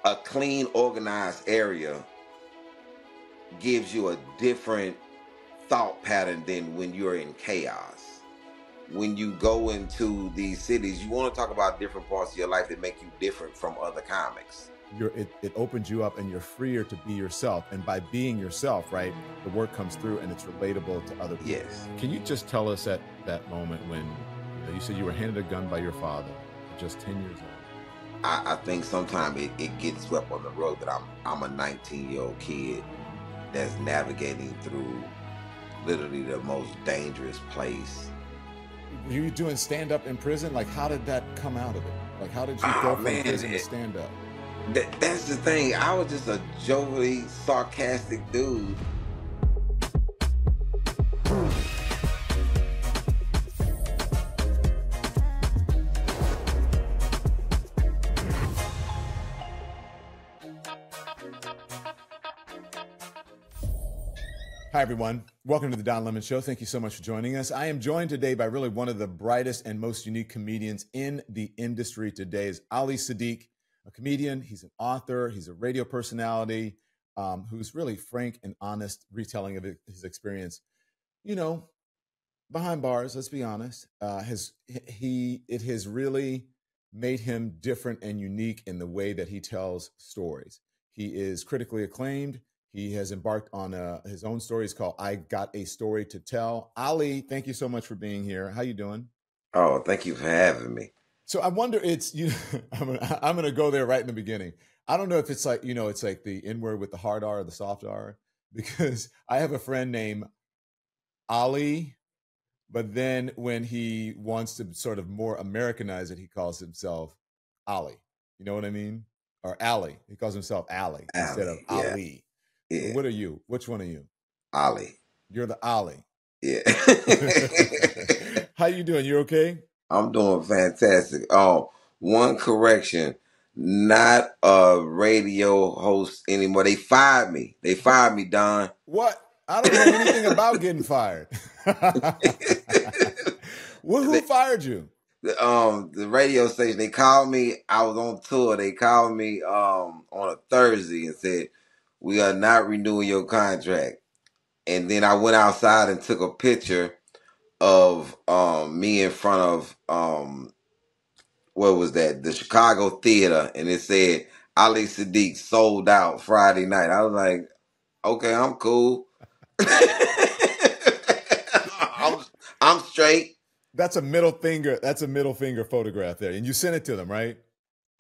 a clean, organized area gives you a different thought pattern than when you're in chaos. When you go into these cities, you want to talk about different parts of your life that make you different from other comics. It opens you up and you're freer to be yourself. And by being yourself, right, the work comes through and it's relatable to other people. Yes. Can you just tell us at that moment when you said you were handed a gun by your father at just 10 years old? I think sometimes it gets swept on the rug that I'm a 19-year-old kid that's navigating through literally the most dangerous place. Were you doing stand-up in prison? Like, how did that come out of it? Like, how did you go from prison to stand-up? That's the thing. I was just a jovially sarcastic dude. Hi, everyone. Welcome to the Don Lemon Show. Thank you so much for joining us. I am joined today by really one of the brightest and most unique comedians in the industry today is Ali Siddiq, a comedian. He's an author. He's a radio personality who's really frank and honest retelling of his experience. You know, behind bars, let's be honest, it has really made him different and unique in the way that he tells stories. He is critically acclaimed. He has embarked on his own story. It's called I Got a Story to Tell. Ali, thank you so much for being here. How you doing? Oh, thank you for having me. So I wonder, I'm gonna go there right in the beginning. I don't know if it's like, it's like the N word with the hard R or the soft R, because I have a friend named Ali, but then when he wants to sort of more Americanize it, he calls himself Ali. You know what I mean? Or Ali. He calls himself Ali instead of Ali. Yeah. So what are you? Which one are you? Ali. You're the Ali. Yeah. How you doing? You okay? I'm doing fantastic. Oh, one correction. Not a radio host anymore. They fired me. They fired me, Don. What? I don't know anything about getting fired. Who fired you? The radio station, they called me. I was on tour. They called me on a Thursday and said, "We are not renewing your contract." And then I went outside and took a picture of me in front of what was that? The Chicago Theater, and it said Ali Siddiq sold out Friday night. I was like, okay, I'm cool. I'm straight. That's a middle finger. That's a middle finger photograph there, and you sent it to them, right?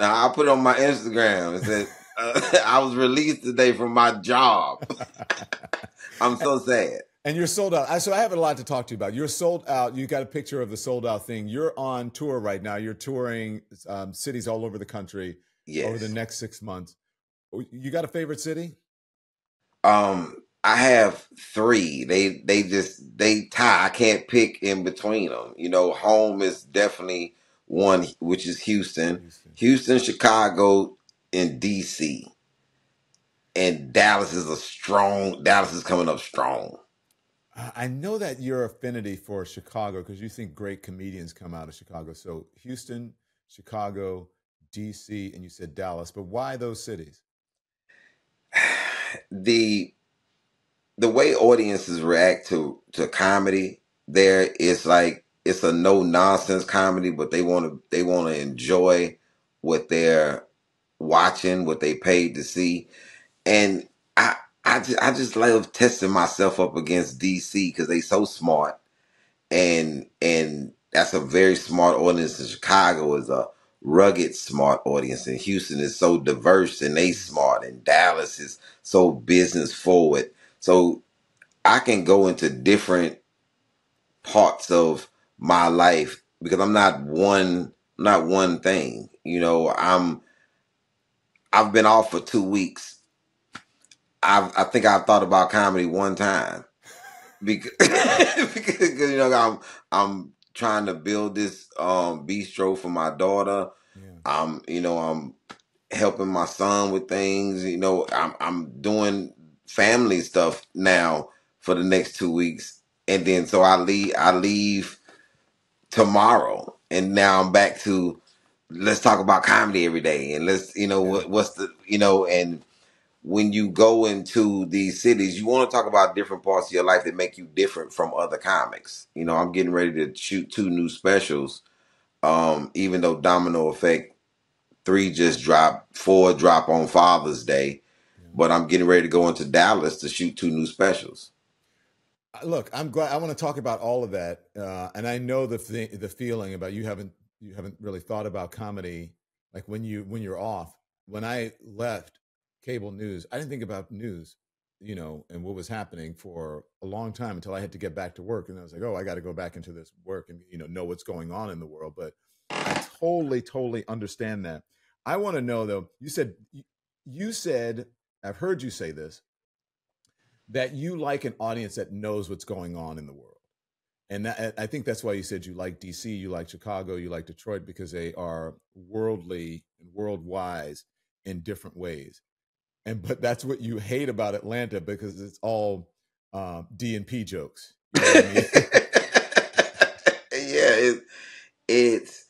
Now I put it on my Instagram and said I was released today from my job. I'm so sad. And you're sold out. So I have a lot to talk to you about. You're sold out. You got a picture of the sold out thing. You're on tour right now. You're touring cities all over the country over the next 6 months. You got a favorite city? I have three. They tie. I can't pick in between them. You know, home is definitely one, which is Houston, Chicago, and DC. And Dallas is coming up strong. I know that your affinity for Chicago because you think great comedians come out of Chicago. So Houston, Chicago, DC, and you said Dallas. But why those cities? The way audiences react to comedy there is like it's a no nonsense comedy, but they want to enjoy what they're watching, what they paid to see. And I just love testing myself up against DC because they so smart, and that's a very smart audience. In Chicago is a rugged smart audience, and Houston is so diverse and they smart, and Dallas is so business forward. So I can go into different parts of my life because I'm not one thing. You know, I've been off for 2 weeks. I think I've thought about comedy one time because, because you know I'm trying to build this bistro for my daughter. Yeah. I'm helping my son with things. You know, I'm doing family stuff now for the next 2 weeks, and then so I leave tomorrow, and now I'm back to let's talk about comedy every day, and let's Yeah. what's the and when you go into these cities, you want to talk about different parts of your life that make you different from other comics. Right. I'm getting ready to shoot 2 new specials. Even though Domino Effect 3 just dropped, 4 drop on Father's Day, Yeah. but I'm getting ready to go into Dallas to shoot 2 new specials. Look, I'm glad. I want to talk about all of that, and I know the feeling about you haven't really thought about comedy like when you're off. When I left cable news, I didn't think about news, and what was happening for a long time until I had to get back to work, and I was like, oh, I got to go back into this work and know what's going on in the world. But I totally understand that. I want to know though. You said I've heard you say this that you like an audience that knows what's going on in the world. And I think that's why you said you like DC, you like Chicago, you like Detroit, because they are worldly and worldwide in different ways. But that's what you hate about Atlanta because it's all D and P jokes. You know what I mean? Yeah, it's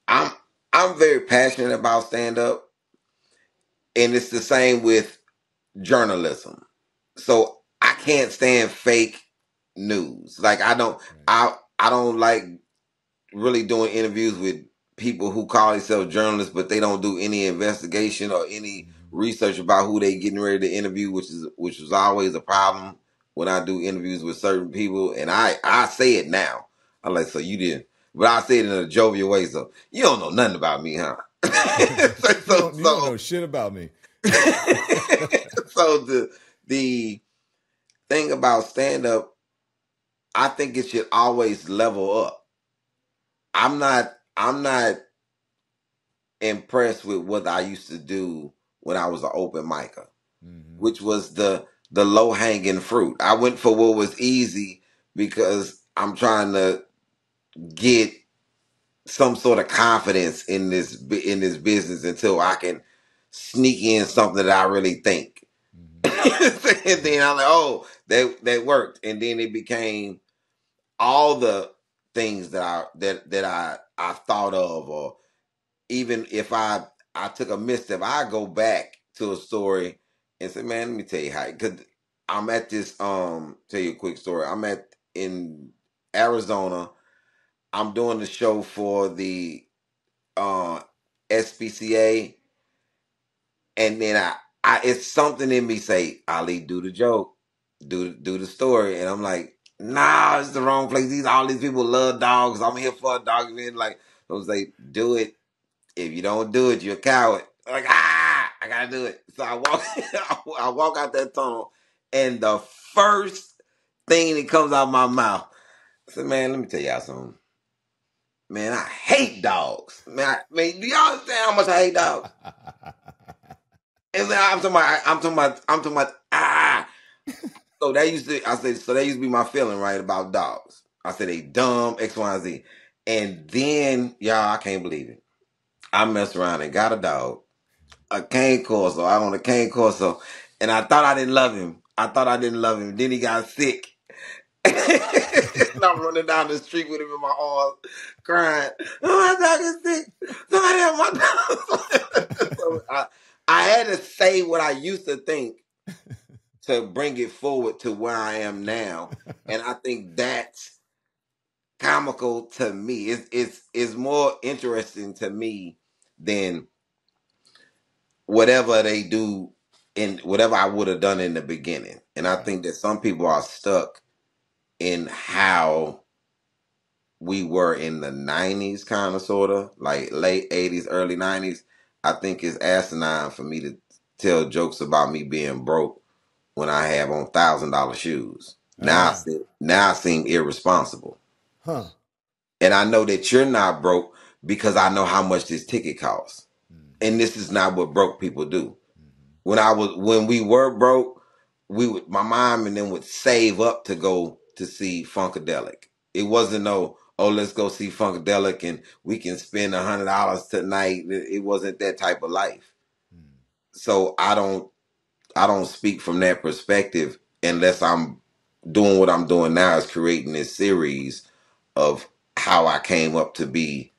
I'm I'm very passionate about stand up, and it's the same with journalism. So I can't stand fake news. Like Right. I don't like really doing interviews with people who call themselves journalists, but they don't do any investigation or any Mm-hmm. research about who they getting ready to interview, which was always a problem when I do interviews with certain people. And I say it now. I'm like, so you didn't, but I say it in a jovial way. So you don't know nothing about me, huh? You don't know shit about me. So the thing about stand up, I think it should always level up. I'm not impressed with what I used to do when I was an open micer, Mm-hmm. which was the low hanging fruit. I went for what was easy because I'm trying to get some sort of confidence in this business until I can sneak in something that I really think. Mm-hmm. And Right. then I'm like, oh, that worked, and then it became all the things that I thought of, or even if I took a misstep, I go back to a story and say, man, let me tell you how. Because I'm at this. Tell you a quick story. I'm at in Arizona. I'm doing the show for the uh, SPCA, and then I it's something in me say, Ali, do the joke, do the story, and I'm like, nah, it's the wrong place. All these people love dogs. I'm here for a dog event. Like I was like, do it. If you don't do it, you're a coward. I'm like, I gotta do it. So I walk, I walk out that tunnel, and the first thing that comes out of my mouth, I said, man, let me tell y'all something. Man, I hate dogs. Man, do y'all understand how much I hate dogs? And then I'm talking about, So that used to, I said, so that used to be my feeling, right, about dogs. I said, they dumb, X, Y, and Z. And then, y'all, I can't believe it. I messed around and got a dog. A cane corso. I own a cane corso, and I thought I didn't love him. I thought I didn't love him. Then he got sick, and I'm running down the street with him in my arms, crying. Oh, my dog is sick. Somebody help my dog. So I had to say what I used to think to bring it forward to where I am now, and I think that's comical to me. It's more interesting to me than whatever they do in whatever I would have done in the beginning. And I Right. think that some people are stuck in how we were in the 90s, kind of, sort of, like late 80s, early 90s. I think it's asinine for me to tell jokes about me being broke when I have on $1,000 shoes. Ah. Now I seem irresponsible. Huh. And I know that you're not broke because I know how much this ticket costs. Mm-hmm. And this is not what broke people do. Mm-hmm. When we were broke, my mom and them would save up to go to see Funkadelic. It wasn't no, oh, let's go see Funkadelic and we can spend $100 tonight. It wasn't that type of life. Mm-hmm. So I don't speak from that perspective unless I'm doing what I'm doing now, is creating this series of how I came up to be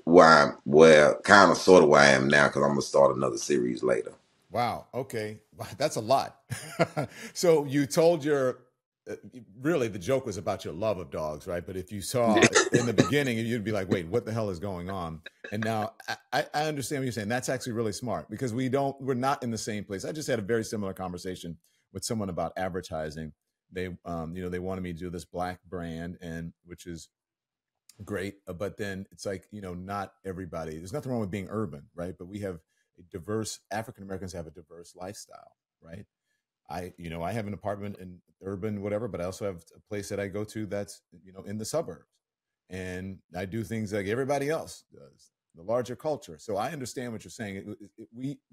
kind of sort of where I am now, because I'm gonna start another series later. Wow. Okay. Wow, that's a lot. So you told your, uh, really, the joke was about your love of dogs, right? But if you saw in the beginning, you'd be like, wait, what the hell is going on? And now I understand what you're saying. That's actually really smart because we're not in the same place. I just had a very similar conversation with someone about advertising. They wanted me to do this black brand, and which is great. But then it's like, not everybody, there's nothing wrong with being urban, right? But we have a diverse, African Americans have a diverse lifestyle, right? I have an apartment in urban, whatever, but I also have a place that I go to that's, in the suburbs. And I do things like everybody else does, the larger culture. So I understand what you're saying.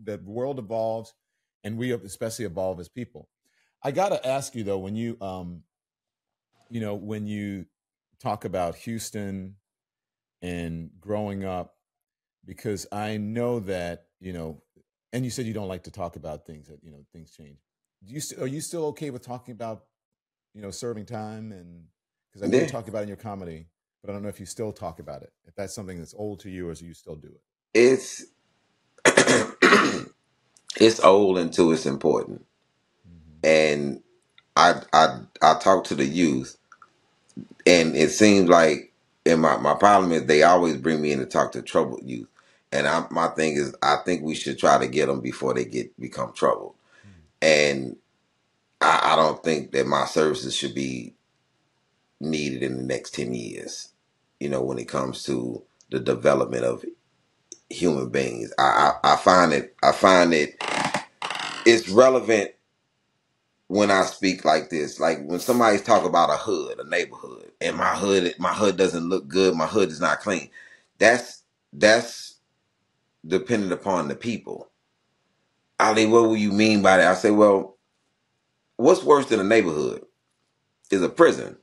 The world evolves and we especially evolve as people. I got to ask you though, when you talk about Houston and growing up, because I know that, and you said you don't like to talk about things that, things change. Are you still okay with talking about, serving time? And because I know you Yeah, talk about it in your comedy, but I don't know if you still talk about it, if that's something that's old to you or do you still do it? it's it's old until it's important, Mm-hmm. and I talk to the youth, and it seems like, and my problem is they always bring me in to talk to troubled youth, and my thing is I think we should try to get them before they become troubled, and I don't think that my services should be needed in the next 10 years, when it comes to the development of human beings. I find it it's relevant when I speak like this. Like when somebody's talk about a neighborhood, and my hood doesn't look good, my hood is not clean. That's dependent upon the people. Ali, what will you mean by that? I say, well, what's worse than a neighborhood is a prison.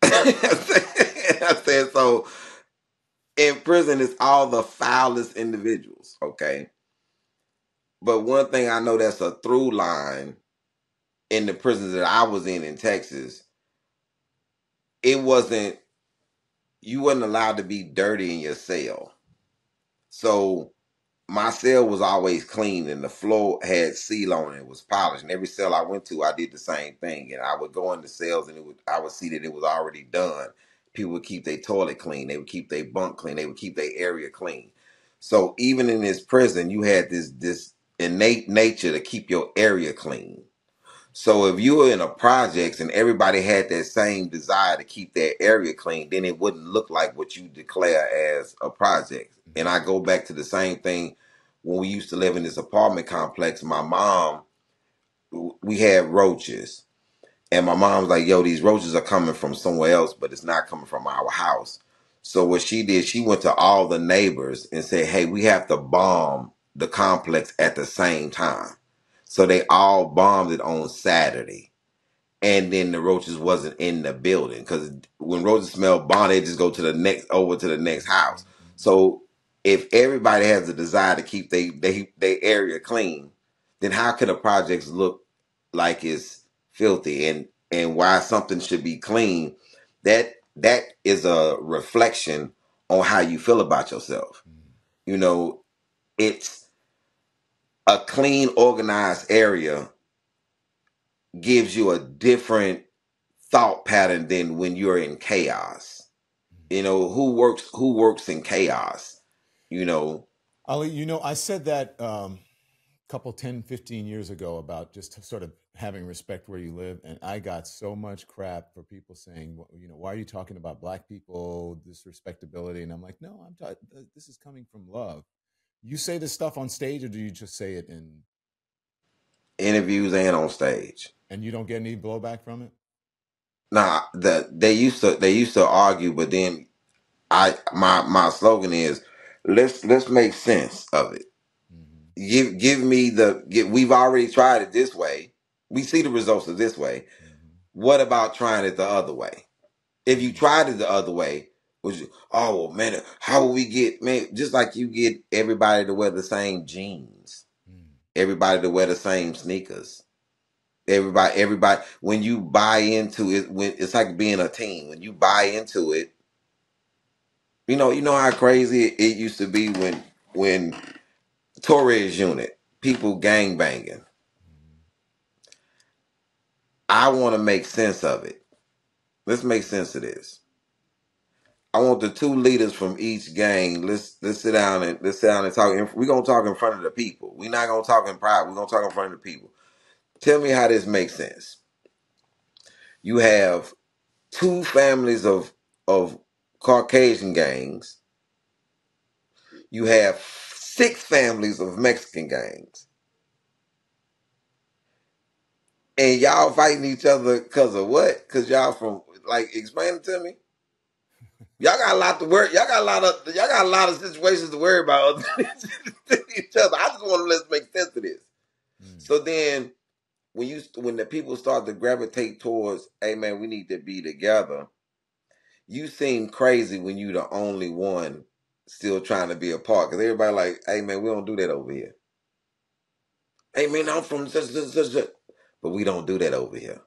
I said, so in prison it's all the foulest individuals, okay? But one thing I know that's a through line in the prisons that I was in Texas, it wasn't you wasn't allowed to be dirty in your cell. So my cell was always clean and the floor had seal on it, it was polished. And every cell I went to, I did the same thing. And I would go into cells and I would see that it was already done. People would keep their toilet clean, they would keep their bunk clean, they would keep their area clean. So even in this prison, you had this innate nature to keep your area clean. So if you were in a projects and everybody had that same desire to keep their area clean, then it wouldn't look like what you declare as a project. And I go back to the same thing when we used to live in this apartment complex. My mom, we had roaches. And my mom's like, yo, these roaches are coming from somewhere else, but it's not coming from our house. So what she did, she went to all the neighbors and said, hey, we have to bomb the complex at the same time. So they all bombed it on Saturday, and then the roaches wasn't in the building, because when roaches smell bond, they just go to the next over to the next house. So if everybody has a desire to keep they area clean, then how can the projects look like it's filthy? And why something should be clean, that is a reflection on how you feel about yourself. You know, it's a clean, organized area gives you a different thought pattern than when you're in chaos. Who works in chaos, you know. Ali, I said that couple 10, 15 years ago about just sort of having respect where you live, and I got so much crap for people saying, why are you talking about black people, this respectability? And I'm like, no, this is coming from love. You say this stuff on stage, or do you just say it Interviews and on stage. and you don't get any blowback from it? Now, they used to argue, but then my slogan is, let's make sense of it. Mm-hmm. Give me we've already tried it this way. We see the results of this way. Mm-hmm. What about trying it the other way? If you Mm-hmm. tried it the other way, oh well, man, how will we get, man? Just like you get everybody to wear the same jeans, everybody to wear the same sneakers. Everybody. When you buy into it, when it's like being a team. When you buy into it, You know how crazy it used to be when Torres unit people gang banging. I want to make sense of it. Let's make sense of this. I want the two leaders from each gang. Let's sit down and talk. We're gonna talk in front of the people. We're not gonna talk in private. We're gonna talk in front of the people. Tell me how this makes sense. You have two families of Caucasian gangs. You have six families of Mexican gangs, and y'all fighting each other because of what? Because y'all from explain it to me. Y'all got a lot to worry. Y'all got a lot of situations to worry about each other. I just want to let's make sense of this. So then, when the people start to gravitate towards, hey man, we need to be together. You seem crazy when you the only one still trying to be apart. Because everybody like, hey man, we don't do that over here. Hey man, I'm from such. But we don't do that over here.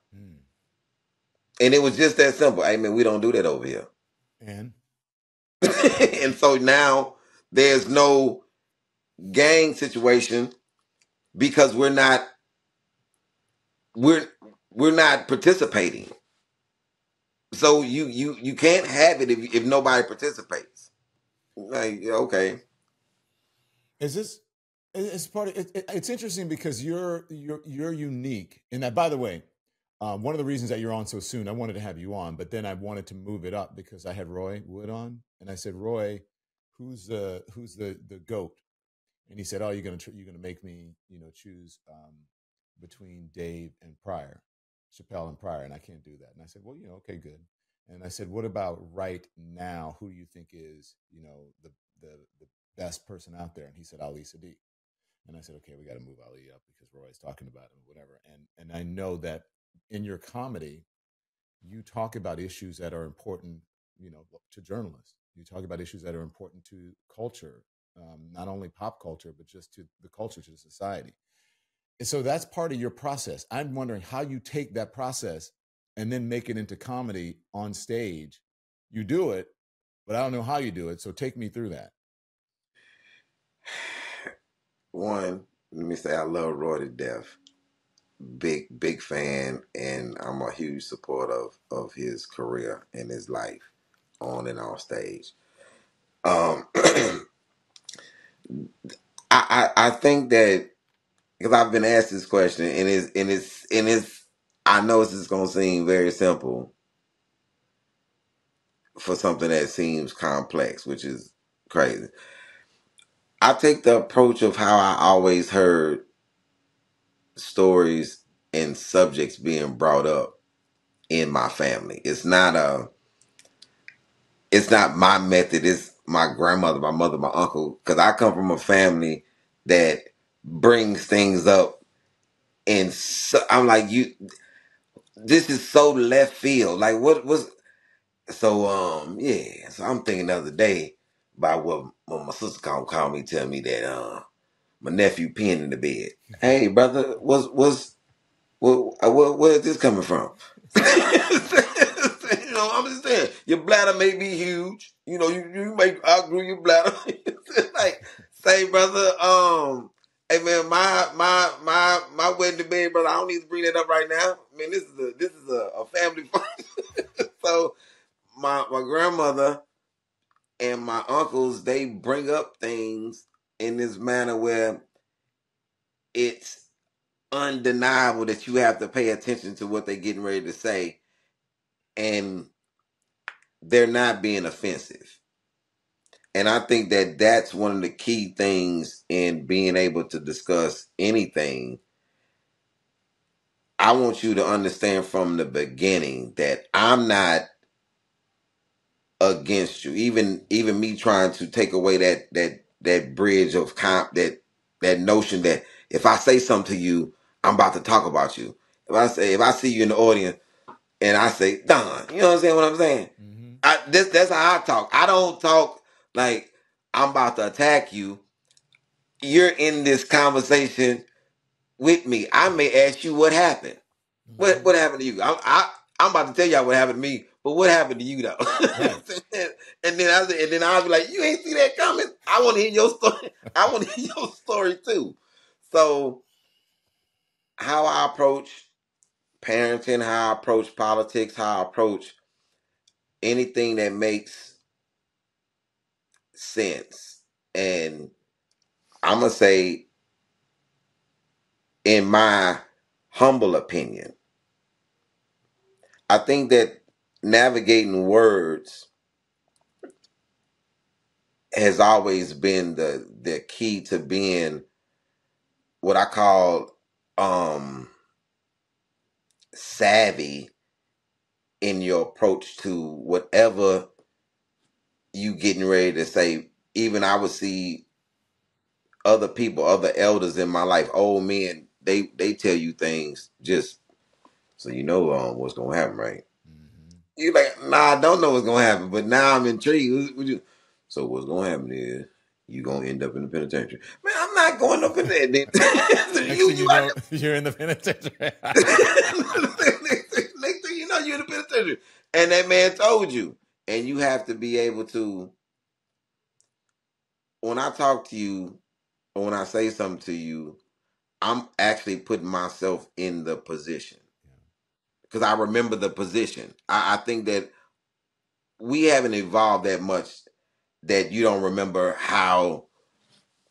And it was just that simple. Hey man, we don't do that over here. And And so now there's no gang situation because we're we're not participating. So you can't have it if nobody participates. Like, okay. is this? It's part of it, it's interesting because you're unique in that. By the way, one of the reasons that you're on so soon, I wanted to have you on, but then I wanted to move it up because I had Roy Wood on, and I said, Roy, who's the goat? And he said, oh, you're gonna make me choose between Dave and Pryor, Chappelle and Pryor, and I can't do that. And I said, well, okay, good. And I said, what about right now? Who do you think is the best person out there? And he said, Ali Siddiq. And I said, okay, we got to move Ali up because Roy's talking about him, whatever. And I know that in your comedy, you talk about issues that are important, to journalists. You talk about issues that are important to culture, not only pop culture, but just to the culture, to the society. And so that's part of your process. I'm wondering how you take that process and then make it into comedy on stage. You do it, but I don't know how you do it. So take me through that. One, let me say I love Roy to death. Big fan, and I'm a huge supporter of his career and his life on and off stage. I think that because I've been asked this question, and it's I know this is gonna seem very simple for something that seems complex, which is crazy. I take the approach of how I always heard stories and subjects being brought up in my family. It's not my method. It's my grandmother, my mother, my uncle. Because I come from a family that brings things up, and so, I'm like, you. This is so left field. Like, what was so? Yeah. So I'm thinking the other day about what my sister called me, tell me that my nephew peeing in the bed. Hey, brother, where is this coming from? I'm just saying, your bladder may be huge. You may outgrow your bladder. Like, say, brother, hey man, my wedding bed, brother. I don't need to bring that up right now. I mean, this is a family function. So my grandmother and my uncles, they bring up things in this manner where it's undeniable that you have to pay attention to what they're getting ready to say, and they're not being offensive. And I think that that's one of the key things in being able to discuss anything. I want you to understand from the beginning that I'm not against you. Even me trying to take away that bridge of that notion that if I say something to you, I'm about to talk about you. If I see you in the audience and I say, Don, you know what I'm saying? What I'm saying? Mm-hmm. That's how I talk. I don't talk like I'm about to attack you. You're in this conversation with me. I may ask you what happened. Mm-hmm. What happened to you? I'm about to tell y'all what happened to me, But what happened to you though? Right. And then I'll be like, you ain't see that coming. I want to hear your story. I want to hear your story too. So how I approach parenting, how I approach politics, how I approach anything that makes sense. And I'm gonna say, in my humble opinion, I think that navigating words has always been the key to being what I call savvy in your approach to whatever you getting ready to say. Even I would see other people, other elders in my life, old men, they tell you things just so you know what's gonna happen, right? Mm-hmm. You're like, nah, I don't know what's gonna happen, but now I'm intrigued. So what's gonna happen is you gonna end up in the penitentiary. Man, I'm not going up in there. Next thing you Out know, you're in the penitentiary. next thing you know, you're in the penitentiary, and that man told you, and you have to be able to. When I talk to you, or when I say something to you, I'm actually putting myself in the position because I remember the position. I think that we haven't evolved that much that you don't remember how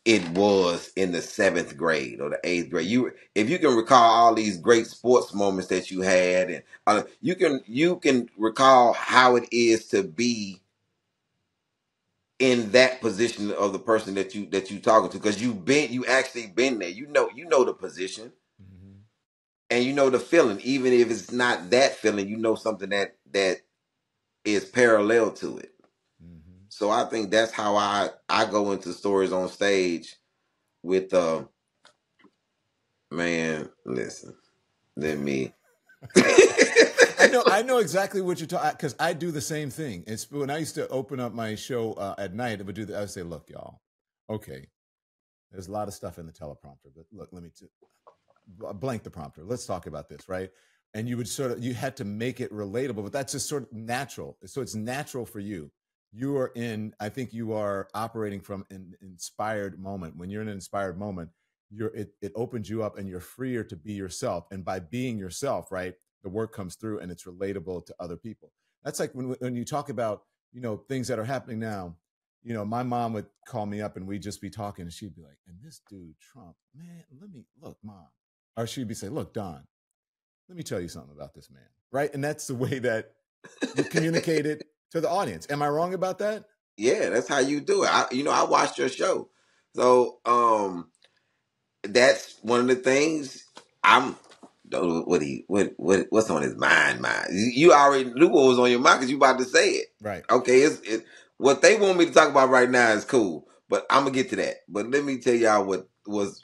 it was in the 7th grade or the 8th grade. If you can recall all these great sports moments that you had, and you can recall how it is to be in that position of the person that you talking to, because you actually been there. You know the position, Mm-hmm. and you know the feeling. Even if it's not that feeling, you know something that is parallel to it. Mm-hmm. So I think that's how I go into stories on stage with man, listen, let me. I know exactly what you're talking, because I do the same thing. It's when I used to open up my show at night. I would do that. I would say, "Look, y'all, okay, there's a lot of stuff in the teleprompter, but look, let me blank the prompter. Let's talk about this, right?" And you would you had to make it relatable, but that's just sort of natural. So it's natural for you. You are I think you are operating from an inspired moment. When you're in an inspired moment, it opens you up and you're freer to be yourself. And by being yourself, right, the work comes through and it's relatable to other people. That's like when you talk about, things that are happening now. My mom would call me up and we'd just be talking and she'd be like, "And this dude, Trump, man, let me look, mom." Or she'd be saying, "Look, Don, let me tell you something about this man." Right. And that's the way that you communicate it to the audience. Am I wrong about that? Yeah, that's how you do it. I watched your show, so that's one of the things. I'm what's on his mind. You already knew what was on your mind because you about to say it. Right. Okay, what they want me to talk about right now is cool, but I'm gonna get to that. But let me tell y'all what was.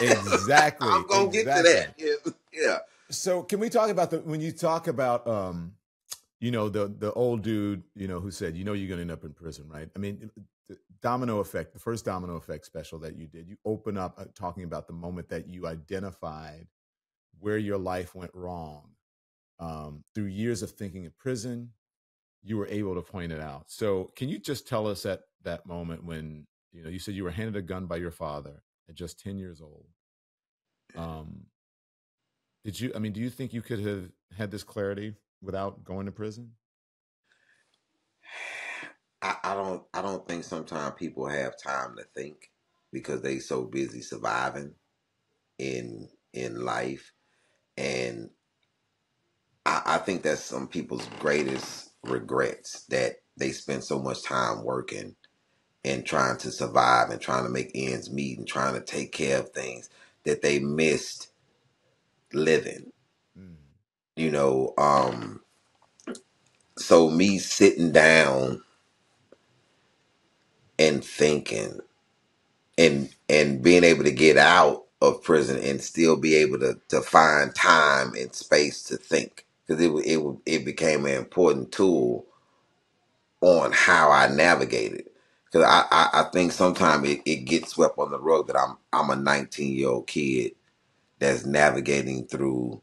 Exactly. I'm gonna get to Exactly. that. Yeah, yeah. So can we talk about when you talk about the old dude, who said, you're going to end up in prison, right? I mean, the domino effect, the first domino effect special that you did, you open up talking about the moment that you identified where your life went wrong. Through years of thinking in prison, you were able to point it out. So can you just tell us at that moment when, you said you were handed a gun by your father at just 10 years old. Um, do you think you could have had this clarity without going to prison? I don't think sometimes people have time to think because they so busy surviving in life. And I think that's some people's greatest regrets, that they spend so much time working and trying to survive and trying to make ends meet and trying to take care of things that they missed living. Mm. You know, so me sitting down and thinking and being able to get out of prison and still be able to find time and space to think, because it became an important tool on how I navigated. Because I think sometimes it gets swept on the rug that I'm a 19-year-old kid that's navigating through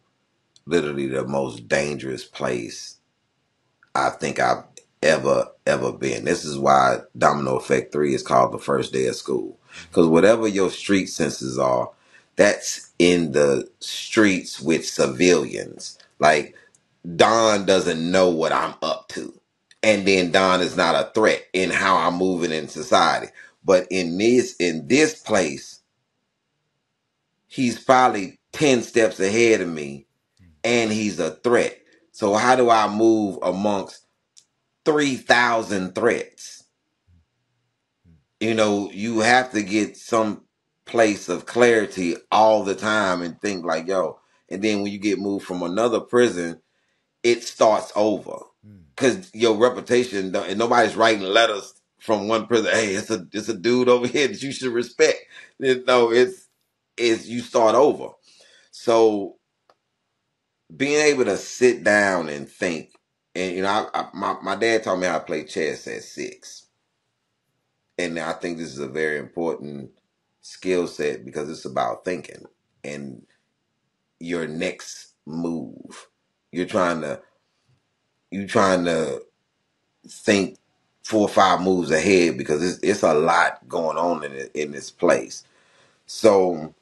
literally the most dangerous place I think I've ever been. This is why Domino Effect 3 is called the first day of school. Because whatever your street senses are, that's in the streets with civilians. Like, Don doesn't know what I'm up to. And then Don is not a threat in how I'm moving in society. But in this place, he's probably 10 steps ahead of me, and he's a threat. So how do I move amongst 3,000 threats? You have to get some place of clarity all the time and think like, yo. And then when you get moved from another prison, it starts over. Because your reputation, and nobody's writing letters from one prison. Hey, it's a dude over here that you should respect. It's you start over. So being able to sit down and think, and my dad taught me how to play chess at 6, and I think this is a very important skill set because it's about thinking and your next move. You're trying to think 4 or 5 moves ahead because it's a lot going on in this place. So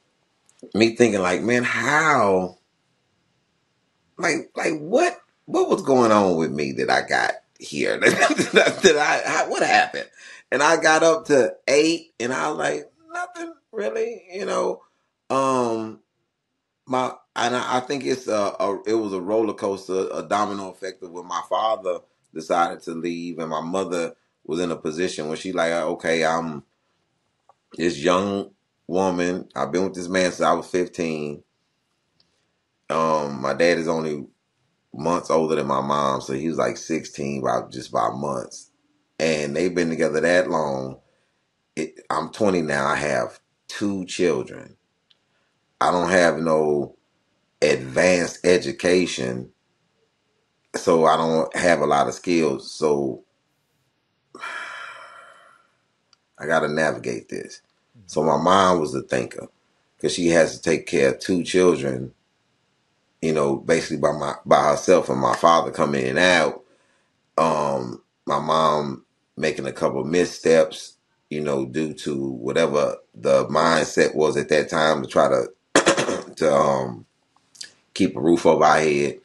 me thinking like, man, how, like what was going on with me that I got here? What happened? And I got up to 8, and I was like, nothing really. I think it was a roller coaster, a domino effect of when my father decided to leave, and my mother was in a position where she like, okay, I'm this young woman. I've been with this man since I was 15. My dad is only months older than my mom, so he was like 16 by months, and they've been together that long. I'm 20 now. I have 2 children. I don't have no advanced education, so I don't have a lot of skills. So I got to navigate this. So my mom was the thinker because she has to take care of 2 children, basically by herself, and my father coming in and out. My mom making a couple of missteps, due to whatever the mindset was at that time to try to to keep a roof over our head.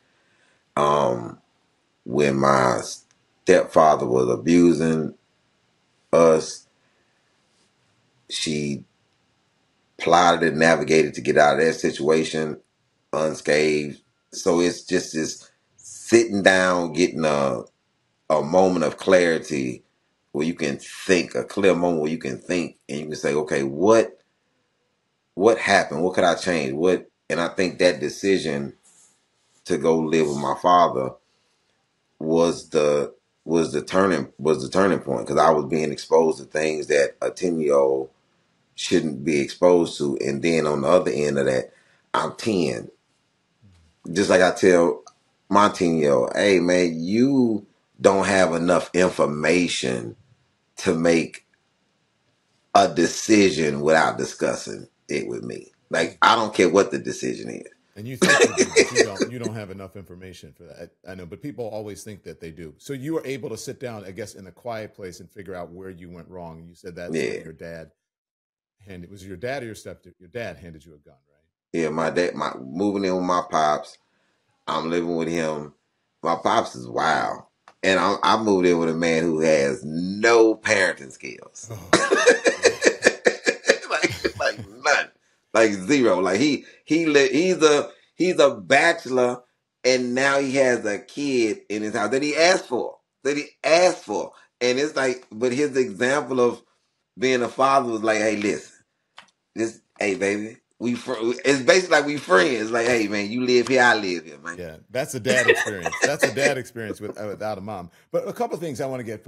When my stepfather was abusing us, she plotted and navigated to get out of that situation unscathed. So it's just this sitting down, getting a moment of clarity where you can think, a clear moment where you can think and you can say, okay, what happened? What could I change? And I think that decision to go live with my father was the turning point because I was being exposed to things that a 10-year-old shouldn't be exposed to. And then on the other end of that, I'm 10. Just like I tell my 10-year-old, hey man, you don't have enough information to make a decision without discussing it with me. Like, I don't care what the decision is. And you think you do, but you don't have enough information for that. I know, but people always think that they do. So you were able to sit down, I guess, in a quiet place and figure out where you went wrong. And you said that's Yeah. when your dad was it your dad or your stepdad? Your dad handed you a gun, right? Yeah, my dad, moving in with my pops. I'm living with him. My pops is wild. And I moved in with a man who has no parenting skills. Oh. like none. Like zero. Like he's a bachelor, and now he has a kid in his house that he asked for. And it's like, but his example of being a father was like, hey, listen, hey baby, it's basically like we friends. Like, hey man, you live here, I live here, man. Yeah, that's a dad experience. That's a dad experience without a mom. But a couple of things I want to get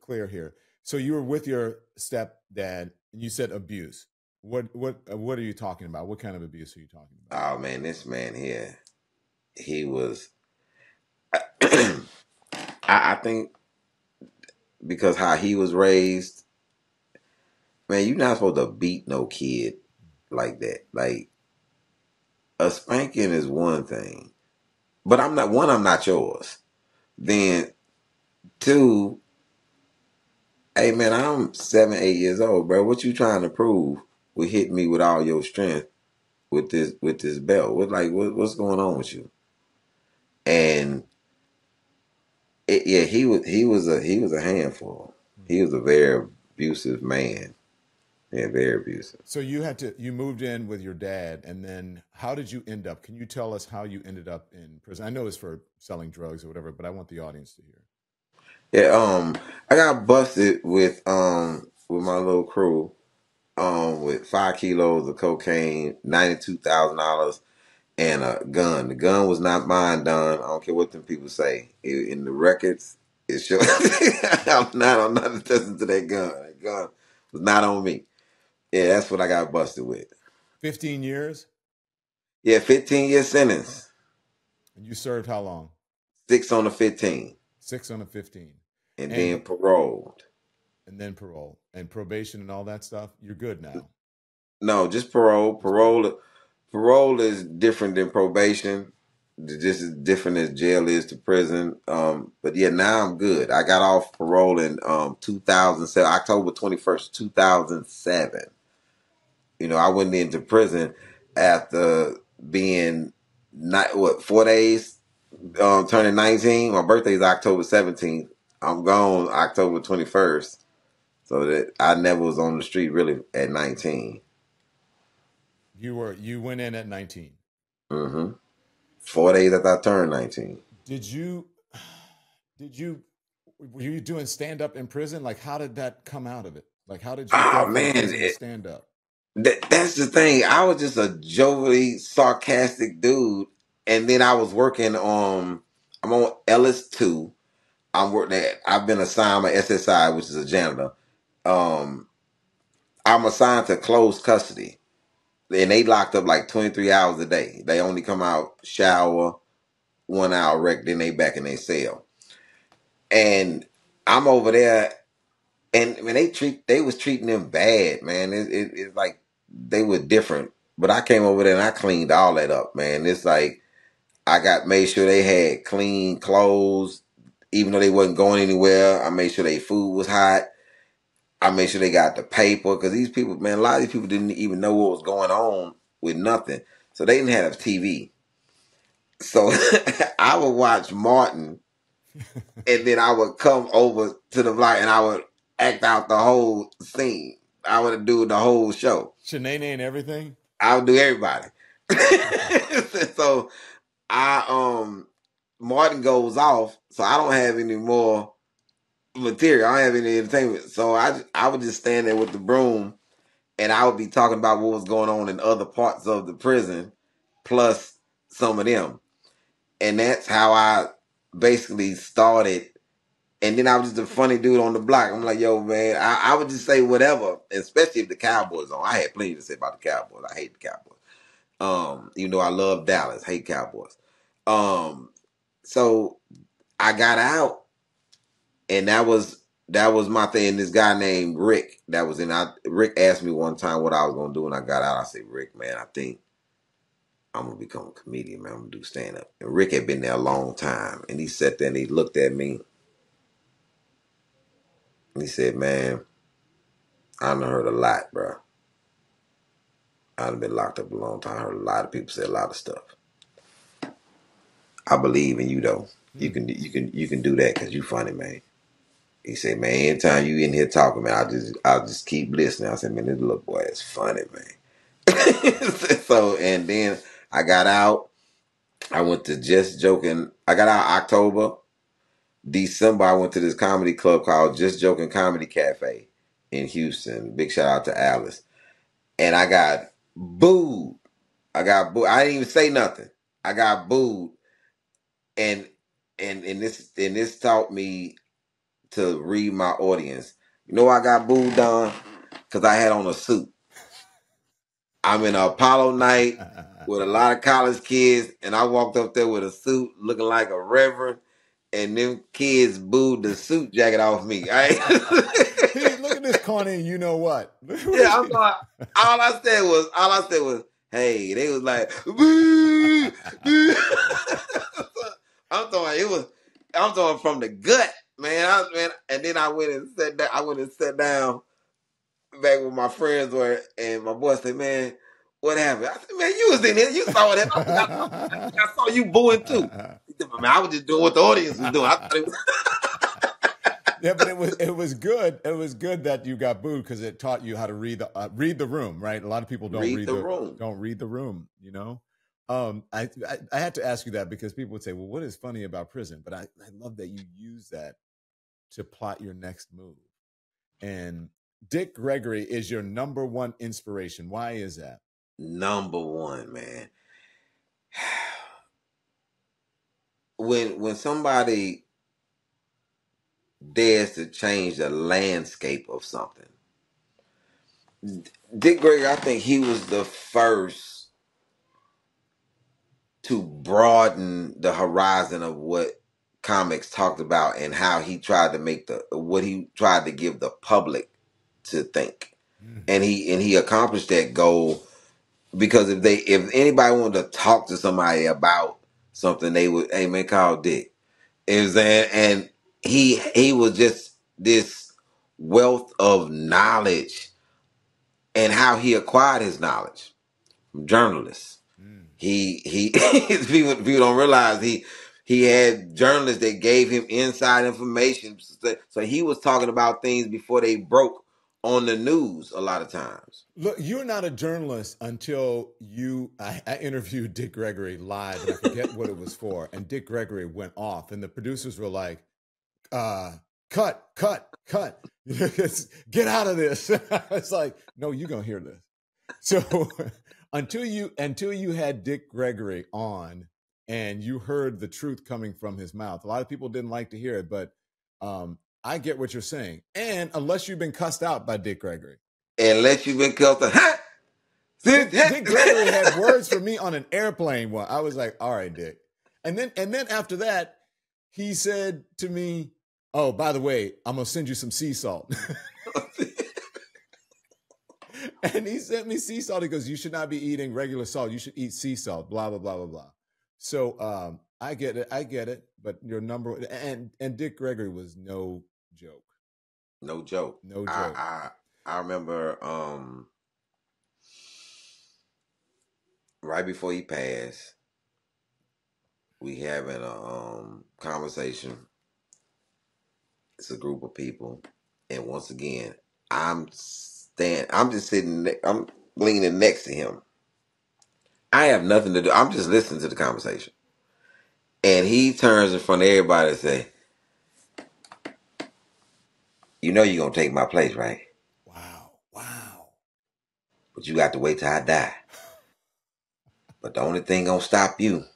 clear here. So you were with your stepdad, and you said abuse. What are you talking about? What kind of abuse are you talking about? Oh man, this man here, he was. I think because how he was raised, man, you're not supposed to beat no kid like that. Like, a spanking is one thing, but I'm not yours. Then two, hey man, I'm 7, 8 years old, bro. What you trying to prove with hitting me with all your strength with this belt? What's going on with you? And yeah, he was a handful. He was a very abusive man. Yeah, very abusive. So you moved in with your dad, and then how did you end up? Can you tell us how you ended up in prison? I know it's for selling drugs or whatever, but I want the audience to hear. Yeah, I got busted with my little crew, with 5 kilos of cocaine, $92,000, and a gun. The gun was not mine, Don. I don't care what them people say. In the records, it shows. I'm not attesting to that gun. That gun was not on me. Yeah, that's what I got busted with. 15 years, Yeah, 15-year sentence. and you served how long? 6 on the 15, 6 on a 15, and and then paroled. then parole and probation and all that stuff. You're good now. No, just parole. Just parole. Parole is different than probation. Just as different as jail is to prison. But yeah, now I'm good. I got off parole in 2007, October 21st, 2007. I went into prison after being not 4 days, turning 19. My birthday is October 17th. I'm gone October 21st. So that I never was on the street really at 19. You went in at 19. Mm-hmm. 4 days after I turned 19. Did you did you were you doing stand up in prison? Like how did that come out of it? Like how did you Oh go from man, prison to stand up? that's the thing. I was just a jovially sarcastic dude, and then I was working on. I'm on Ellis 2. I'm working. I've been assigned my SSI, which is a janitor. Um, I'm assigned to closed custody, and they locked up like 23 hours a day. They only come out, shower, 1 hour rec, then they back in their cell. And I'm over there. And when they was treating them bad, man. It's like they were different. But I came over there and I cleaned all that up, man. It's like I got made sure they had clean clothes, even though they wasn't going anywhere. I made sure their food was hot. I made sure they got the paper because these people, man, a lot of these people didn't even know what was going on with nothing, so they didn't have TV. So I would watch Martin, and then I would come over to the block and I would act out the whole scene. I would do the whole show. Shanae and everything? I would do everybody. So I Martin goes off, so I don't have any more material. I don't have any entertainment. So I would just stand there with the broom and I would be talking about what was going on in other parts of the prison, plus some of them. And that's how I basically started. And then I was just a funny dude on the block. I'm like, yo, man, I would just say whatever, especially if the Cowboys on. I had plenty to say about the Cowboys. I hate the Cowboys. Even though I love Dallas, hate Cowboys. So I got out, and that was my thing. This guy named Rick that was in. Rick asked me one time what I was gonna do when I got out. I said, Rick, man, I think I'm gonna become a comedian, man. I'm gonna do stand up. And Rick had been there a long time, and he sat there and he looked at me and he said, man, I done heard a lot, bro. I done been locked up a long time. I heard a lot of people say a lot of stuff. I believe in you though. You can do that because you funny, man. He said, man, anytime you in here talking, man, I'll just keep listening. I said, man, this little boy is funny, man. So and then I got out. I went to Just Joking. I got out October. December, I went to this comedy club called Just Joking Comedy Cafe in Houston. Big shout out to Alice. And I got booed. I got booed. I didn't even say nothing. I got booed. And this taught me to read my audience. You know I got booed on? Because I had on a suit. I'm in an Apollo night with a lot of college kids, and I walked up there with a suit looking like a reverend, and them kids booed the suit jacket off me. Right? Hey, look at this Connie, you know what? Yeah, I'm like, all I said was, hey, they was like, boo, boo. I'm talking, I'm talking from the gut, man. Man, and then I went and sat down. I went and sat down back with my friends were, and my boy said, "Man, what happened?" I said, "Man, you was in here. You saw it. I saw you booing too." He said, "Man, I was just doing what the audience was doing." I thought it was. Yeah, but it was good. It was good that you got booed because it taught you how to read the room, right? A lot of people don't Read the room. don't read the room. You know, I had to ask you that because people would say, "Well, what is funny about prison?" But I love that you use that to plot your next move. And Dick Gregory is your number one inspiration. Why is that? Number one, man. When somebody dares to change the landscape of something, Dick Gregory, I think he was the first to broaden the horizon of what comics talked about and how he tried to make what he tried to give the public to think. And he accomplished that goal because if anybody wanted to talk to somebody about something, they would, hey man, call Dick. And he was just this wealth of knowledge and how he acquired his knowledge from journalists. He people don't realize he had journalists that gave him inside information. So he was talking about things before they broke on the news a lot of times. Look, you're not a journalist until I interviewed Dick Gregory live, and I forget what it was for. And Dick Gregory went off, and the producers were like, cut, get out of this. It's like, no, you're gonna hear this. So until you had Dick Gregory on and you heard the truth coming from his mouth, a lot of people didn't like to hear it, but I get what you're saying. And unless you've been cussed out by Dick Gregory. Unless you've been killed, Dick Gregory had words for me on an airplane once. I was like, all right, Dick. And then after that, he said to me, oh, by the way, I'm gonna send you some sea salt. And he sent me sea salt. He goes, you should not be eating regular salt. You should eat sea salt, blah, blah, blah, blah, blah. So I get it. But your number and Dick Gregory was no joke. No joke. No joke. I remember right before he passed, we having a conversation. It's a group of people, and once again, I'm just sitting. I'm leaning next to him. I have nothing to do. I'm just listening to the conversation, and he turns in front of everybody and say, "You know you're gonna take my place, right? Wow. But you got to wait till I die. But the only thing gonna stop you,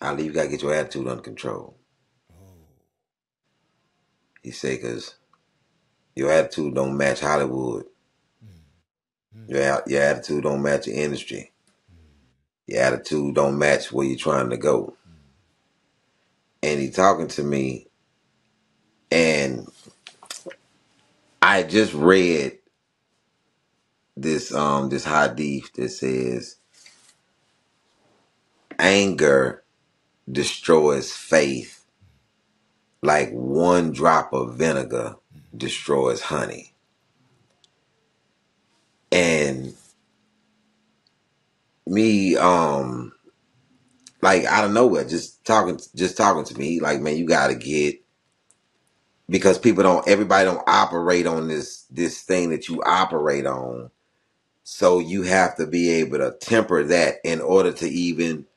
Ali, you gotta get your attitude under control." He said, "Cause your attitude don't match Hollywood. Your attitude don't match your industry. Your attitude don't match where you're trying to go." And he talking to me, and I just read this hadith that says anger destroys faith like one drop of vinegar destroys honey. And me, like out of nowhere, just talking to me, like, man, you gotta get, because everybody don't operate on this thing that you operate on. So you have to be able to temper that in order to even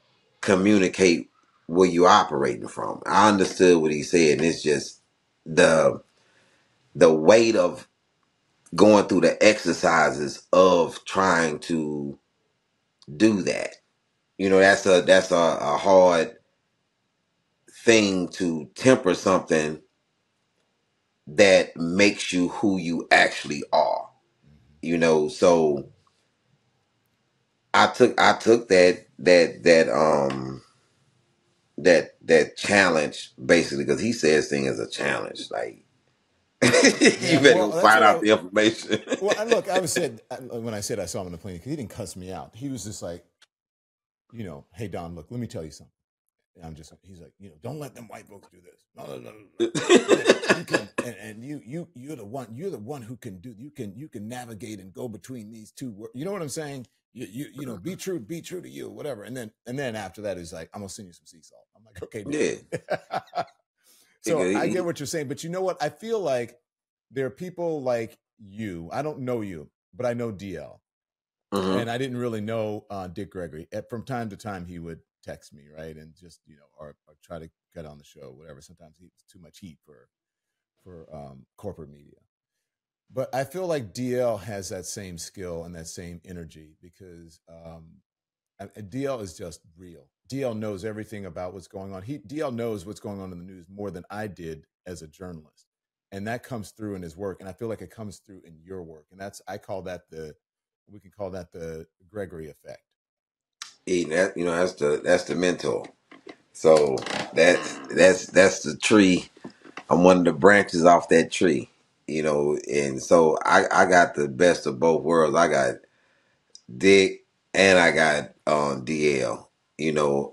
communicate where you're operating from. I understood what he said, and it's just the weight of going through the exercises of trying to do that. That's a hard thing to temper something that makes you who you actually are. So I took that challenge basically because he says thing as a challenge. Like, you better go find out the information. Well, look, when I said I saw him on the plane, because he didn't cuss me out. He was just like, hey, Don, look, let me tell you something. And he's like, don't let them white folks do this. No, no, no, no, no. You can, and you're the one who can you can navigate and go between these two. You know what I'm saying? Be true to you, whatever. And then after that is like, I'm gonna send you some sea salt. I'm like, okay, dude. Yeah. So I get what you're saying, but you know what? I feel like there are people like you. I don't know you, but I know DL. Mm-hmm. And I didn't really know Dick Gregory. From time to time, he would text me, right, and just or try to get on the show, whatever. Sometimes it's too much heat for corporate media. But I feel like DL has that same skill and that same energy because DL is just real. DL knows everything about what's going on. DL knows what's going on in the news more than I did as a journalist, and that comes through in his work. And I feel like it comes through in your work, and we can call that the Gregory effect. That's the mentor. So that's the tree. I'm one of the branches off that tree, and so I got the best of both worlds. I got Dick and I got DL,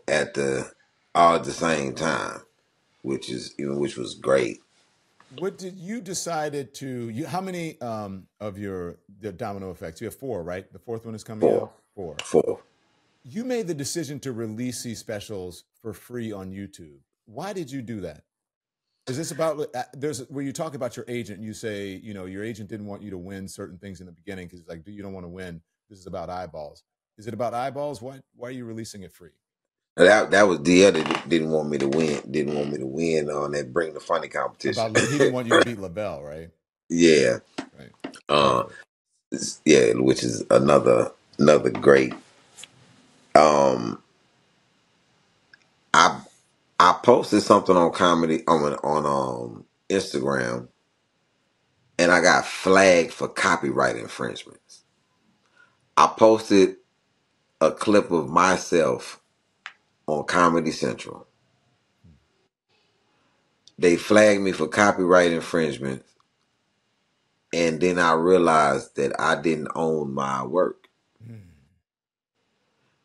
at the all at the same time, which was great. What did you decided to? How many of the domino effects? You have 4, right? The 4th one is coming out. 4. You made the decision to release these specials for free on YouTube. Why did you do that? Is this about where you talk about your agent? And you say your agent didn't want you to win certain things in the beginning because like you don't want to win. This is about eyeballs. Is it about eyeballs? Why are you releasing it free? That was DL that didn't want me to win. Didn't want me to win on that Bring the Funny competition. He didn't want you to beat LaBelle, right? Yeah. Right. Yeah, which is another great. I posted something on comedy on Instagram, and I got flagged for copyright infringements. I posted a clip of myself on Comedy Central. They flagged me for copyright infringement, and then I realized that I didn't own my work.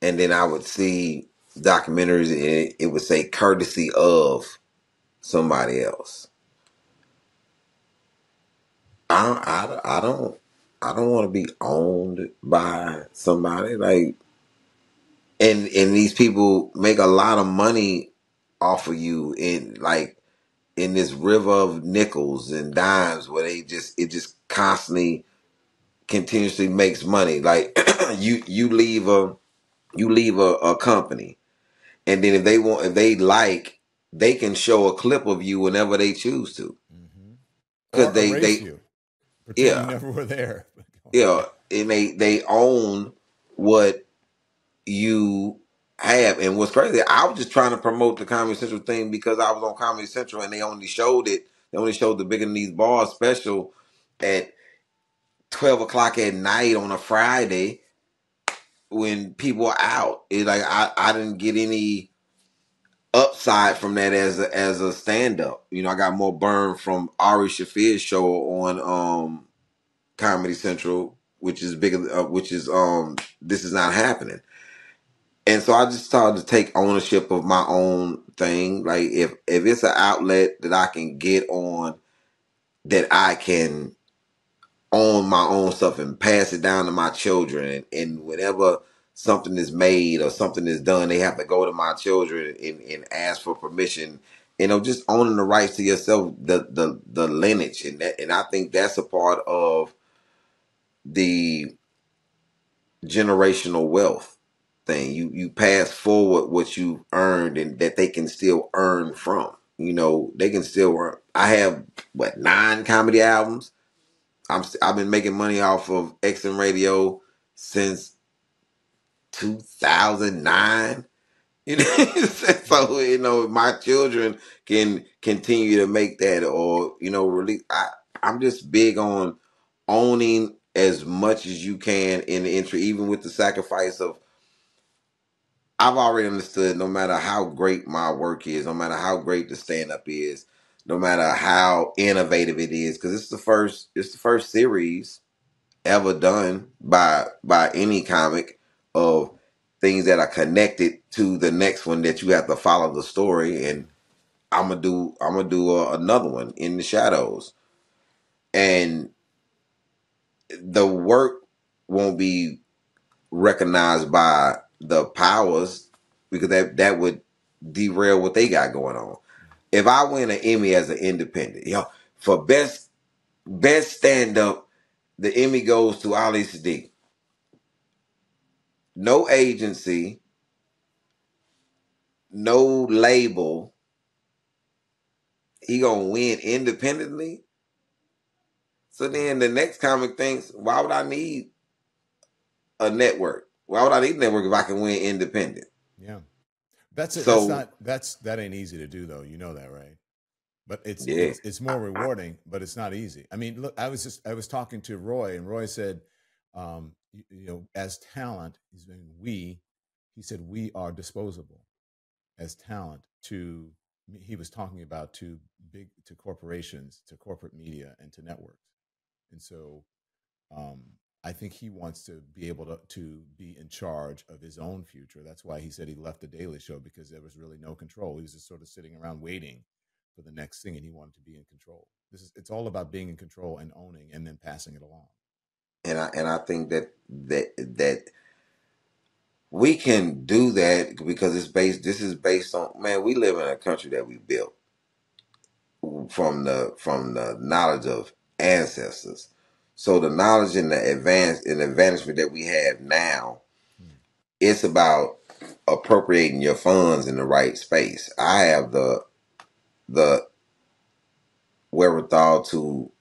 And then I would see documentaries, and it would say courtesy of somebody else. I don't want to be owned by somebody like, and these people make a lot of money off of you in this river of nickels and dimes where it just constantly continuously makes money. Like you leave a company, and then if they can show a clip of you whenever they choose to, or erase you, pretend you never were there. And they own what you have. And what's crazy, I was just trying to promote the Comedy Central thing because I was on Comedy Central and they only showed the Bigger Than These Bars special at 12 o'clock at night on a Friday when people are out. It's like I didn't get any upside from that as a stand up. I got more burn from Ari Shafir's show on Comedy Central, which is This Is Not Happening. And so I just started to take ownership of my own thing. Like if it's an outlet that I can get on, that I can own my own stuff and pass it down to my children, and whenever something is made or something is done, they have to go to my children and ask for permission. Just owning the rights to yourself, the lineage, and I think that's a part of the generational wealth thing. You pass forward what you earned, and that they can still earn from. They can still earn. I have 9 comedy albums. I've been making money off of XM Radio since 2009. So my children can continue to make that, or release. I'm just big on owning as much as you can in the entry, even with the sacrifice of. I've already understood, no matter how great my work is, no matter how great the stand up is, no matter how innovative it is, because it's the first series ever done by any comic of things that are connected to the next one that you have to follow the story. And I'm gonna do another one in the shadows, and the work won't be recognized by the powers because that would derail what they got going on. If I win an Emmy as an independent, for best stand up, the Emmy goes to Ali Siddiq. No agency, no label. He gonna win independently. So then the next comic thinks, why would I need a network? Why would I need a network if I can win independent? Yeah. That's it. So That ain't easy to do though. You know that, right? But yeah, it's more rewarding, but it's not easy. I mean, look, I was talking to Roy, and Roy said, you know, as talent, he's saying he said we are disposable as talent to. He was talking about to corporations, to corporate media, and to networks, and so um, I think he wants to be able to be in charge of his own future. That's why he said he left the Daily Show, because there was really no control. He was just sort of sitting around waiting for the next thing, and he wanted to be in control. It's all about being in control and owning, and then passing it along. and I think that we can do that because it's based. This is based on, man. We live in a country that we built from the knowledge of ancestors. So the knowledge and the advancement that we have now, Hmm. it's about appropriating your funds in the right space. I have the wherewithal to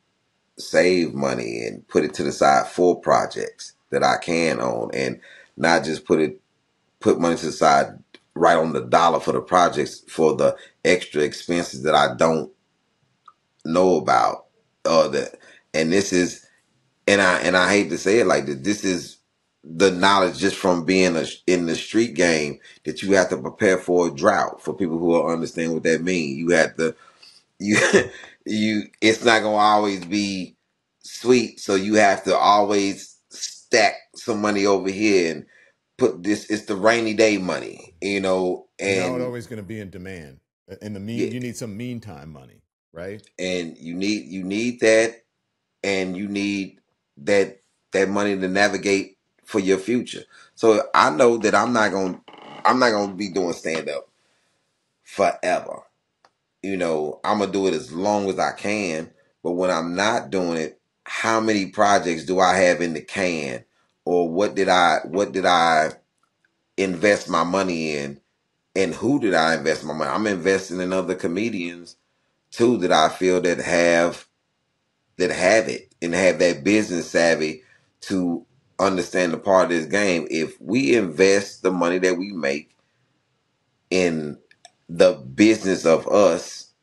save money and put it to the side for projects that I can own, and not just put money to the side right on the dollar for the projects for the extra expenses that I don't know about. That and this is and I hate to say it like this. This is the knowledge just from being in the street game that you have to prepare for a drought. For people who will understand what that means, you have to you you. It's not gonna always be sweet, so you have to always stack some money over here and put this. It's the rainy day money, You're not and always going to be in demand. In the yeah, you need some meantime money, right? and you need that, and you need that money to navigate for your future. So I know that I'm not gonna be doing stand up forever. I'm gonna do it as long as I can. But when I'm not doing it, how many projects do I have in the can, or what did I invest my money in, and who did I invest my money? I'm investing in other comedians too that I feel that have it and have that business savvy to understand the part of this game. If we invest the money that we make in the business of us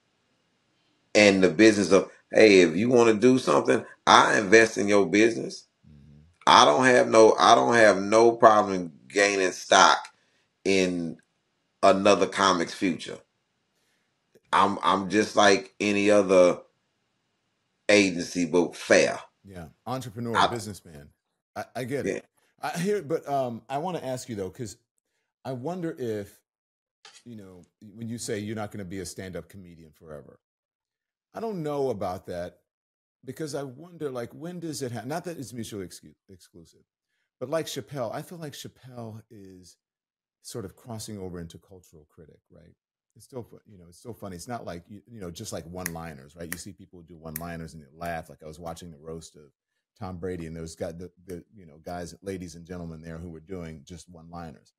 and the business of, hey, if you want to do something, I invest in your business. Mm-hmm. I don't have no problem gaining stock in another comic's future. I'm just like any other agency, but fair. Yeah, entrepreneur, I, businessman. I get yeah. it. I hear, but I want to ask you though, because I wonder if, you know, when you say you're not going to be a stand-up comedian forever, I don't know about that, because I wonder, like, when does it happen? Not that it's mutually exclusive, but like Chappelle, I feel like Chappelle is sort of crossing over into cultural critic, right? It's still, it's still funny. It's not like, just like one-liners, right? You see people do one-liners and they laugh. Like I was watching the roast of Tom Brady, and those got the guys, ladies and gentlemen there who were doing just one-liners.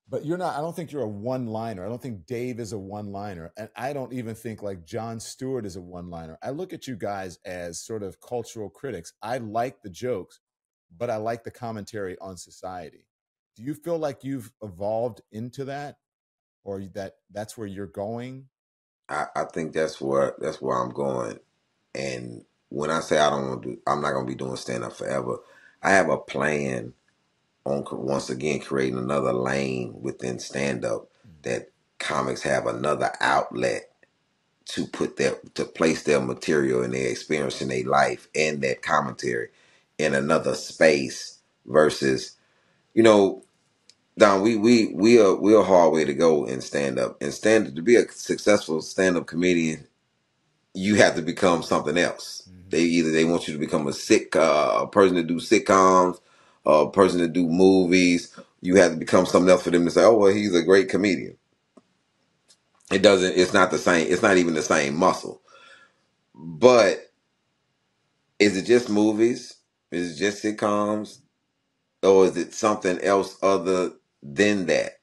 But you're not. I don't think you're a one-liner. I don't think Dave is a one-liner, and I don't even think like Jon Stewart is a one-liner. I look at you guys as sort of cultural critics. I like the jokes, but I like the commentary on society. Do you feel like you've evolved into that, or that's where you're going? I think that's where I'm going. And when I say I don't want to do, I'm not going to be doing stand up forever. I have a plan on once again creating another lane within stand up, that comics have another outlet to place their material and their experience in their life and that commentary in another space versus, you know Don, we're a hard way to go in stand up. And stand to be a successful stand up comedian, you have to become something else. Mm-hmm. They want you to become a person to do sitcoms, a person to do movies. You have to become something else for them to say, oh well, he's a great comedian. It doesn't. It's not the same. It's not even the same muscle. But is it just movies? Is it just sitcoms? Or is it something else other than that?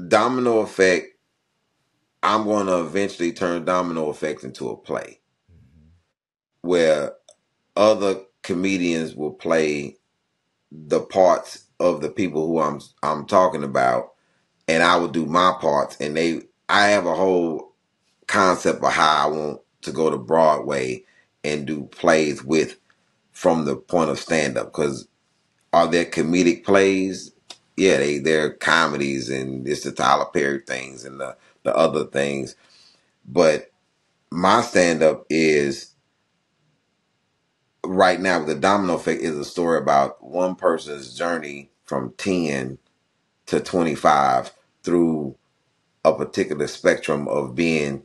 Domino effect. I'm going to eventually turn domino effect into a play Mm-hmm. where other comedians will play the parts of the people who I'm talking about, and I will do my parts. And I have a whole concept of how I want to go to Broadway and do plays with from the point of stand up. Because are there comedic plays? Yeah, they're comedies, and it's the Tyler Perry things and the other things. But my stand up is right now, the domino effect is a story about one person's journey from 10 to 25 through a particular spectrum of being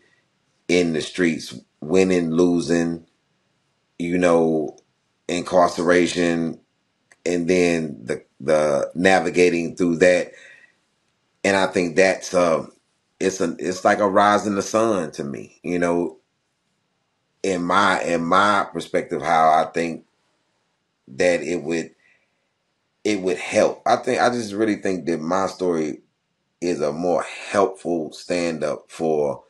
in the streets, winning, losing, you know, incarceration, and then the navigating through that. And I think that's it's like a rise in the sun to me, you know, in my perspective, how I think that it would help. I just really think that my story is a more helpful stand up for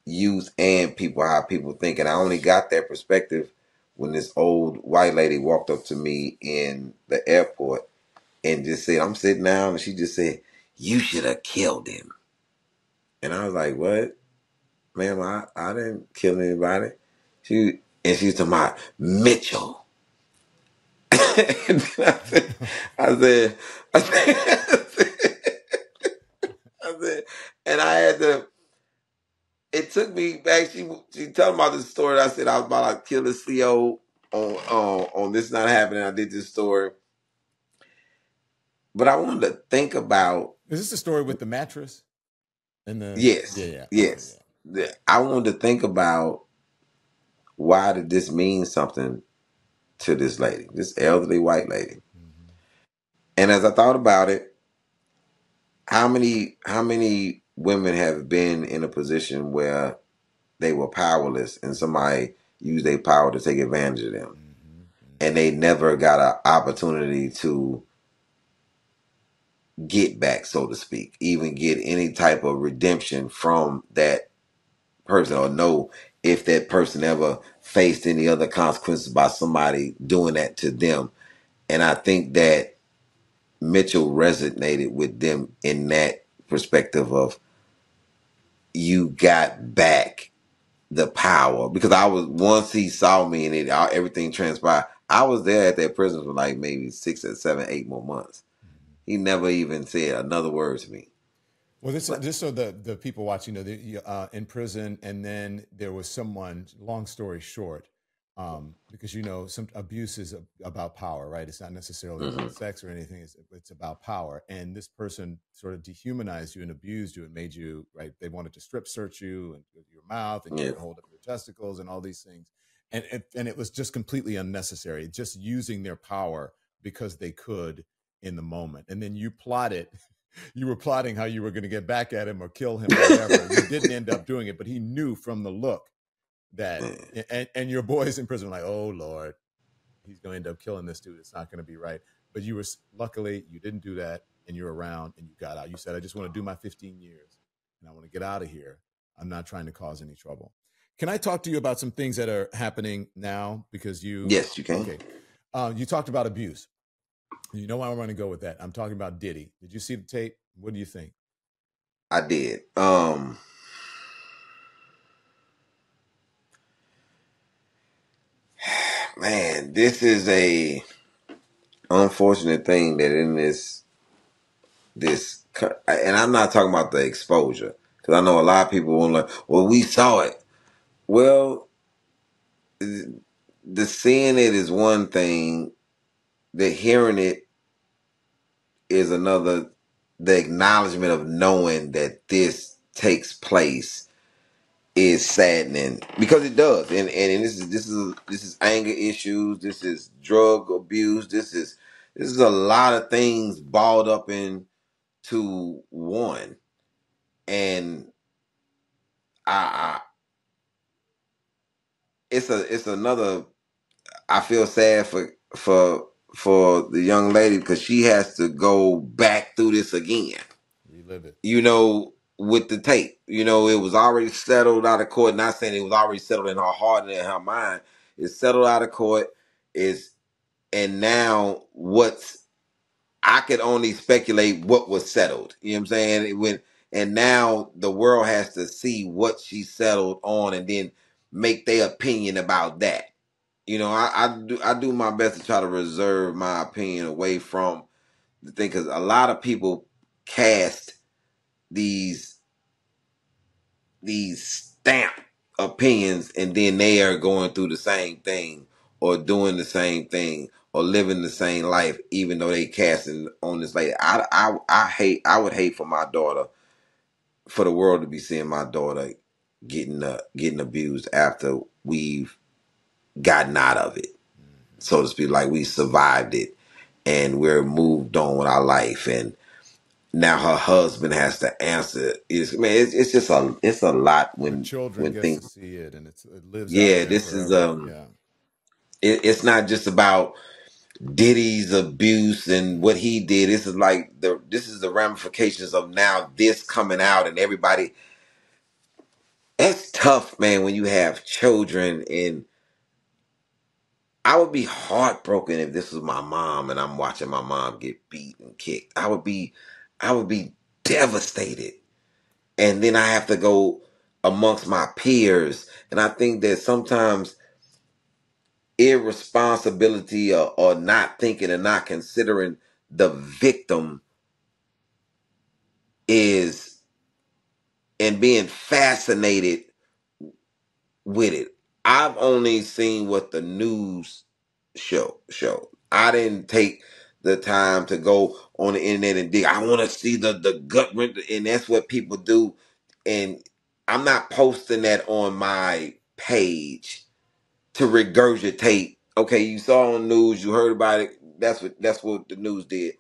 youth and people, how people think. And I only got that perspective when this old white lady walked up to me in the airport and just said, I'm sitting down, and she just said, you should have killed him. And I was like, what? Ma'am, I didn't kill anybody. She's talking about Mitchell. And then I said, I said, I said, and I had to. It took me back. She told me about this story. I said I was about to kill the CO on this not happening. I did this story, but I wanted to think about. Is this the story with the mattress and the? Yeah, Yes, yeah. Okay, yes. I wanted to think about why did this mean something to this lady, this elderly white lady. yeah. Mm-hmm. And as I thought about it, how many women have been in a position where they were powerless and somebody used their power to take advantage of them, Mm-hmm. and they never got an opportunity to get back, so to speak, even get any type of redemption from that person, or know if that person ever faced any other consequences by somebody doing that to them. And I think that Mitchell resonated with them in that perspective of, you got back the power, because I was, once he saw me and everything transpired, I was there at that prison for like maybe 6 or 7, 8 more months. He never even said another word to me. Well, this But just so the people watching know that in prison, and then there was someone. Long story short, because some abuse is about power, right? It's not necessarily about mhm, sex or anything. It's about power, and this person sort of dehumanized you and abused you and made you right. They wanted to strip search you and your mouth, and you yeah, couldn't hold up your testicles and all these things, and it was just completely unnecessary. Just using their power because they could in the moment, and then you were plotting how you were going to get back at him or kill him or whatever. You didn't end up doing it, but he knew from the look that, and your boys in prison were like, oh Lord, he's going to end up killing this dude. It's not going to be right. But luckily, you didn't do that, and you're around and you got out. You said, I just want to do my 15 years and I want to get out of here. I'm not trying to cause any trouble. Can I talk to you about some things that are happening now? Because yes, you can. okay, you talked about abuse. You know where I'm going to go with that. I'm talking about Diddy. Did you see the tape? What do you think? I did. Man, this is a unfortunate thing that in and I'm not talking about the exposure, because I know a lot of people won't like, well, we saw it. Well, the seeing it is one thing, the hearing it is another. the acknowledgement of knowing that this takes place is saddening, because it does. And this is anger issues, this is drug abuse, this is a lot of things balled up into one. And I it's another. I feel sad for the young lady, because she has to go back through this again. Relive it. With the tape, it was already settled out of court. Not saying it was already settled in her heart and in her mind. It's settled out of court. Is And now what's I could only speculate what was settled. You know what I'm saying? And now the world has to see what she settled on and then make their opinion about that. I do my best to try to reserve my opinion away from the thing, because a lot of people cast these stamp opinions, and then they are going through the same thing or doing the same thing or living the same life, even though they casting on this lady. I would hate for my daughter, for the world to be seeing my daughter getting abused after we've gotten out of it, so to speak. Like, we survived it and we're moved on with our life, and now her husband has to answer. It's just a lot Her when children gets to things. see it, and it lives out Yeah, there this is forever. Yeah. it's not just about Diddy's abuse and what he did. This is the ramifications of now this coming out, and everybody. It's tough, man, when you have children. And I would be heartbroken if this was my mom and I'm watching my mom get beat and kicked. I would be devastated. And then I have to go amongst my peers. And I think that sometimes irresponsibility, or not thinking and not considering the victim is, and being fascinated with it. I've only seen what the news show. I didn't take the time to go on the internet and dig. I want to see the gut wrench, and that's what people do. And I'm not posting that on my page to regurgitate. Okay, you saw on the news, you heard about it. That's what the news did.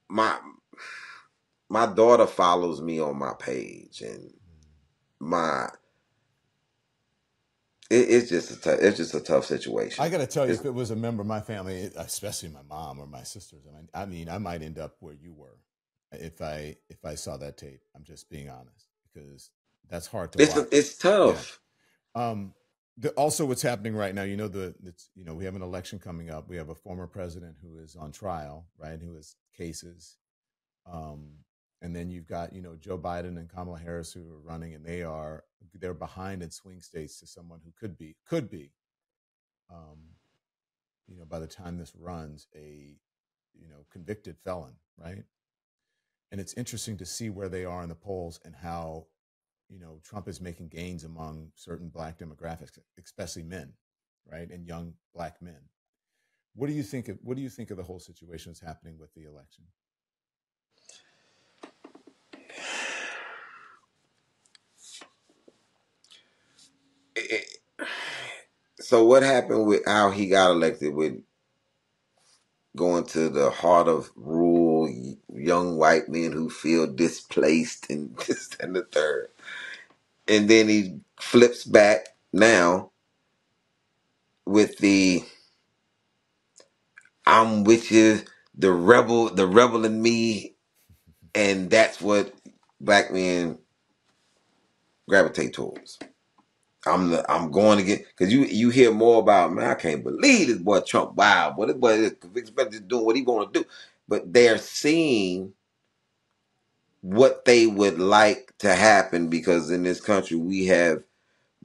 My my daughter follows me on my page, and my it's just a tough situation. I got to tell you, It's if it was a member of my family, especially my mom or my sisters, I might end up where you were if I saw that tape. I'm just being honest, because that's hard to it's watch. it's Yeah. tough. Also, what's happening right now? We have an election coming up. We have a former president who is on trial, right? Who has cases. Um, and then you've got Joe Biden and Kamala Harris who are running, and they're behind in swing states to someone who could be um, by the time this runs, a convicted felon, right? And it's interesting to see where they are in the polls and how Trump is making gains among certain black demographics, especially men, right, and young black men. What do you think of the whole situation that's happening with the election? So what happened with how he got elected, with going to the heart of rural young white men who feel displaced and this and the third, and then he flips back now with the "I'm with you," the rebel in me, and that's what black men gravitate towards. I'm going to get, because you hear more about, man, I can't believe this boy Trump. Wow, boy, this boy is convicted doing what he going to do. But they're seeing what they would like to happen, because in this country we have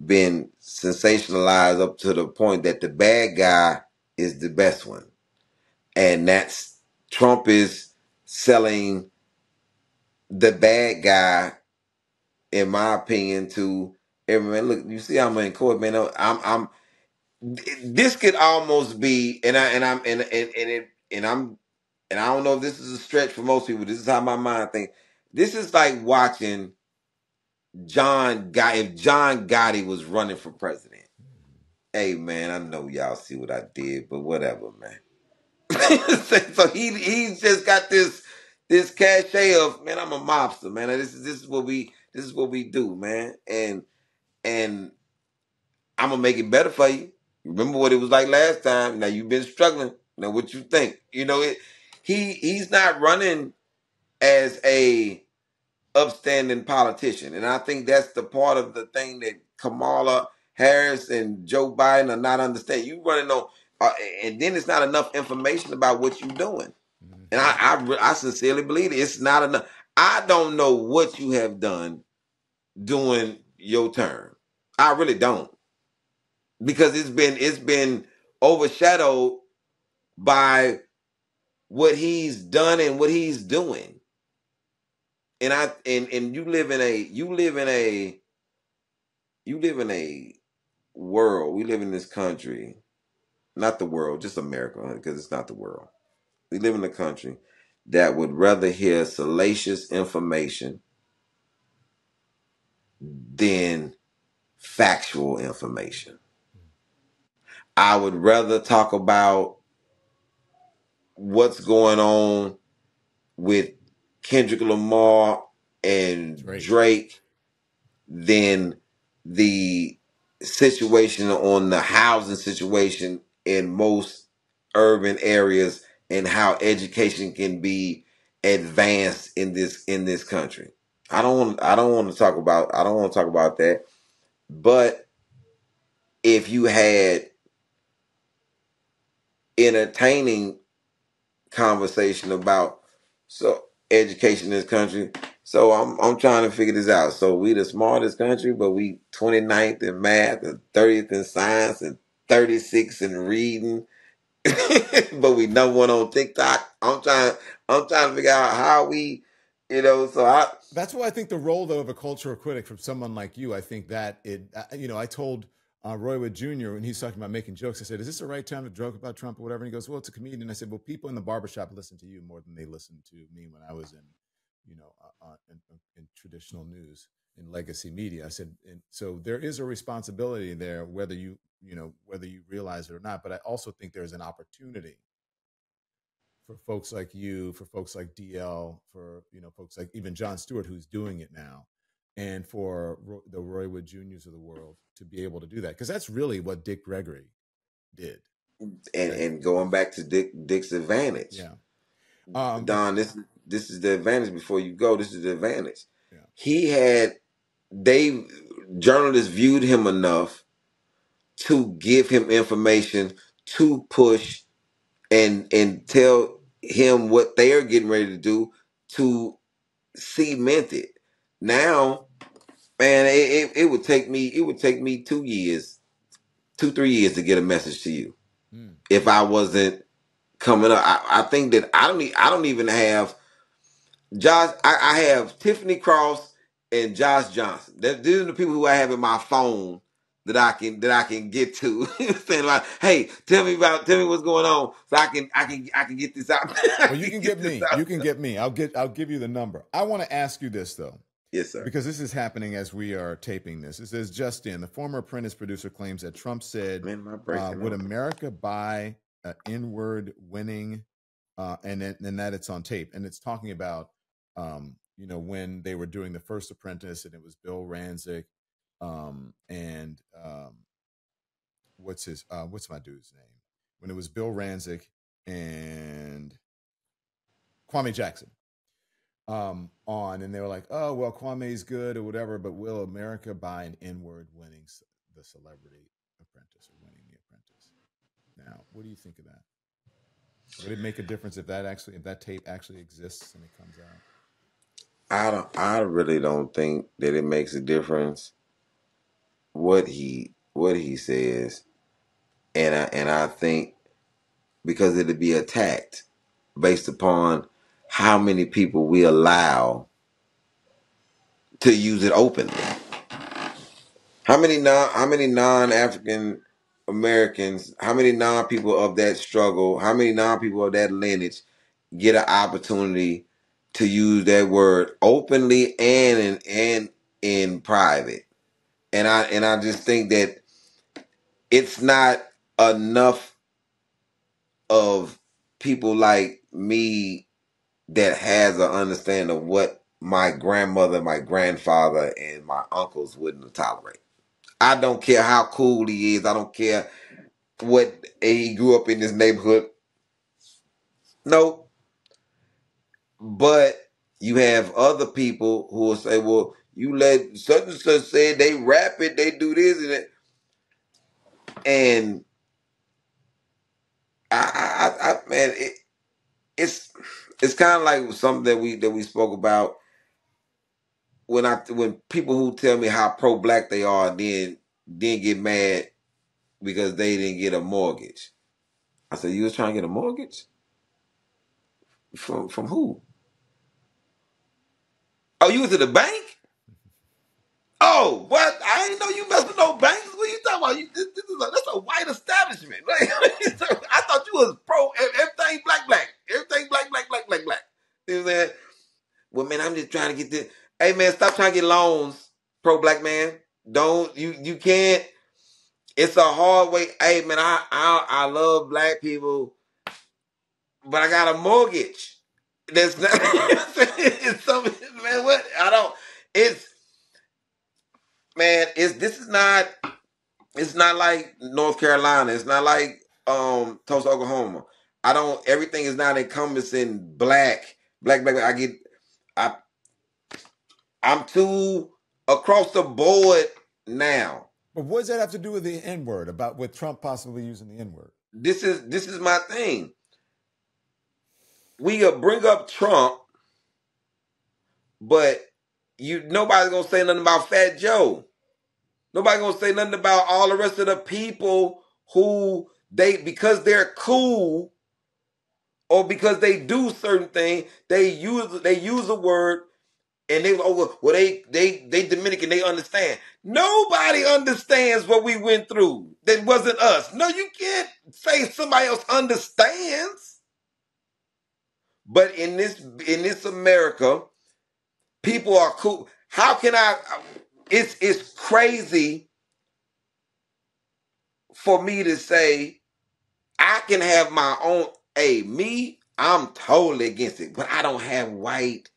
been sensationalized up to the point that the bad guy is the best one. And that's Trump is selling the bad guy, in my opinion, to everyone. Look, you see, I'm in court, man. I'm this could almost be, and I'm and I don't know if this is a stretch for most people. This is how my mind thinks. This is like watching John Gotti. If John Gotti was running for president, hey man, I know y'all see what I did, but whatever, man. So he's just got this cachet of, man, I'm a mobster, man. This is what we do, man. And I'm gonna make it better for you. Remember what it was like last time. Now you've been struggling. Now what you think? He's not running as a upstanding politician, and I think that's the part of the thing that Kamala Harris and Joe Biden are not understanding. You running on, and then it's not enough information about what you're doing. And I sincerely believe it's not enough. I don't know what you have done during your term. I really don't, because it's been overshadowed by what he's done and what he's doing. And you live in a world. We live in this country, not the world, just America, because it's not the world. We live in a country that would rather hear salacious information than factual information. I would rather talk about what's going on with Kendrick Lamar and Drake than the situation on the housing situation in most urban areas and how education can be advanced in this country. I don't want to talk about that. But if you had entertaining conversation about education in this country. So I'm trying to figure this out. So we the smartest country, but we 29th in math and 30th in science and 36th in reading. But we number one on TikTok. I'm trying to figure out how we, so That's why I think the role, though, of a cultural critic from someone like you, I think that I told Roy Wood Jr. when he's talking about making jokes, I said, is this the right time to joke about Trump or whatever? And he goes, well, it's a comedian. I said, well, people in the barbershop listen to you more than they listen to me when I was in traditional news, in legacy media. I said, and so there is a responsibility there, whether you realize it or not. But I also think there's an opportunity for folks like you, for folks like DL, for folks like even Jon Stewart, who's doing it now, and for the Roy Wood Juniors of the world to be able to do that, because that's really what Dick Gregory did. and going back to Dick's advantage. Yeah, Don, this is the advantage. Before you go, this is the advantage. Yeah. He had they journalists viewed him enough to give him information to push and tell him what they're getting ready to do to cement it. Now, man, it would take me 2 years, 3 years to get a message to you if I wasn't coming up. I think that I don't even have Josh. I have Tiffany Cross and Josh Johnson. These are the people who I have in my phone that I can get to. Saying like, hey, tell me what's going on, so I can get this out. Well, you can get me. You can get me. I'll give you the number. I want to ask you this though. Yes, sir. Because this is happening as we are taping this. It says, just in, the former Apprentice producer claims that Trump said, would America buy an inward winning, and that it's on tape. And it's talking about, when they were doing the first Apprentice, and it was Bill Rancic, and what's my dude's name? When it was Bill Rancic and Kwame Jackson. On, and they were like, oh well, Kwame's good or whatever, but will America buy an inward winning the Celebrity Apprentice or winning the Apprentice? Now, what do you think of that? Would it make a difference if that tape actually exists and it comes out? I really don't think that it makes a difference what he says, and I think because it'll be attacked based upon how many people we allow to use it openly. How many non-African Americans, how many non-people of that struggle, how many non-people of that lineage get an opportunity to use that word openly and in private. And I just think that it's not enough of people like me that has an understanding of what my grandmother, my grandfather, and my uncles wouldn't tolerate. I don't care how cool he is. I don't care what he grew up in this neighborhood. No, but you have other people who will say, "Well, you let such and such say they rap it, they do this and that," and man, it's kind of like something that we spoke about when people who tell me how pro black they are, then get mad because they didn't get a mortgage. I said, "You was trying to get a mortgage from who? Oh, you was at the bank? Oh, what? I ain't know you messed with no banks. What are you talking about? That's a white establishment. Like, I thought you was pro everything black, black. Everything black, black, black, black, black. You know what I'm saying? Well, man, I'm just trying to get this. Hey, man, stop trying to get loans, pro black man. Don't you can't. It's a hard way. Hey, man, I love black people, but I got a mortgage. That's not. It's something, man. What I don't. It's man. This is not. It's not like North Carolina. It's not like Tulsa, Oklahoma. I don't. Everything is not encompassing black, black, black. I. I'm too across the board now. But what does that have to do with the N word? About with Trump possibly using the N word? This is my thing. We bring up Trump, but nobody's gonna say nothing about Fat Joe. Nobody's gonna say nothing about all the rest of the people who because they're cool or because they do certain things, they use a word and they Dominican, they understand. Nobody understands what we went through. That wasn't us. No, you can't say somebody else understands. But in this America, people are cool. How can I? It's crazy for me to say I can have my own. Hey, me, I'm totally against it, but I don't have white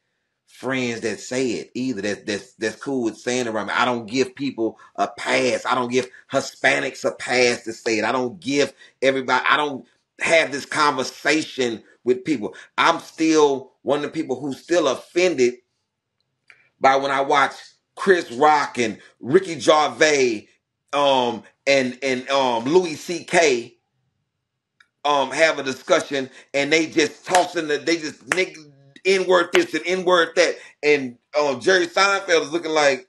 friends that say it either. That's cool with saying it around me. I don't give people a pass. I don't give Hispanics a pass to say it. I don't give everybody. I don't have this conversation with people. I'm still one of the people who's still offended by when I watch Chris Rock and Ricky Gervais, and Louis C.K. Have a discussion and they just they just N-word this and N-word that, and Jerry Seinfeld is looking like,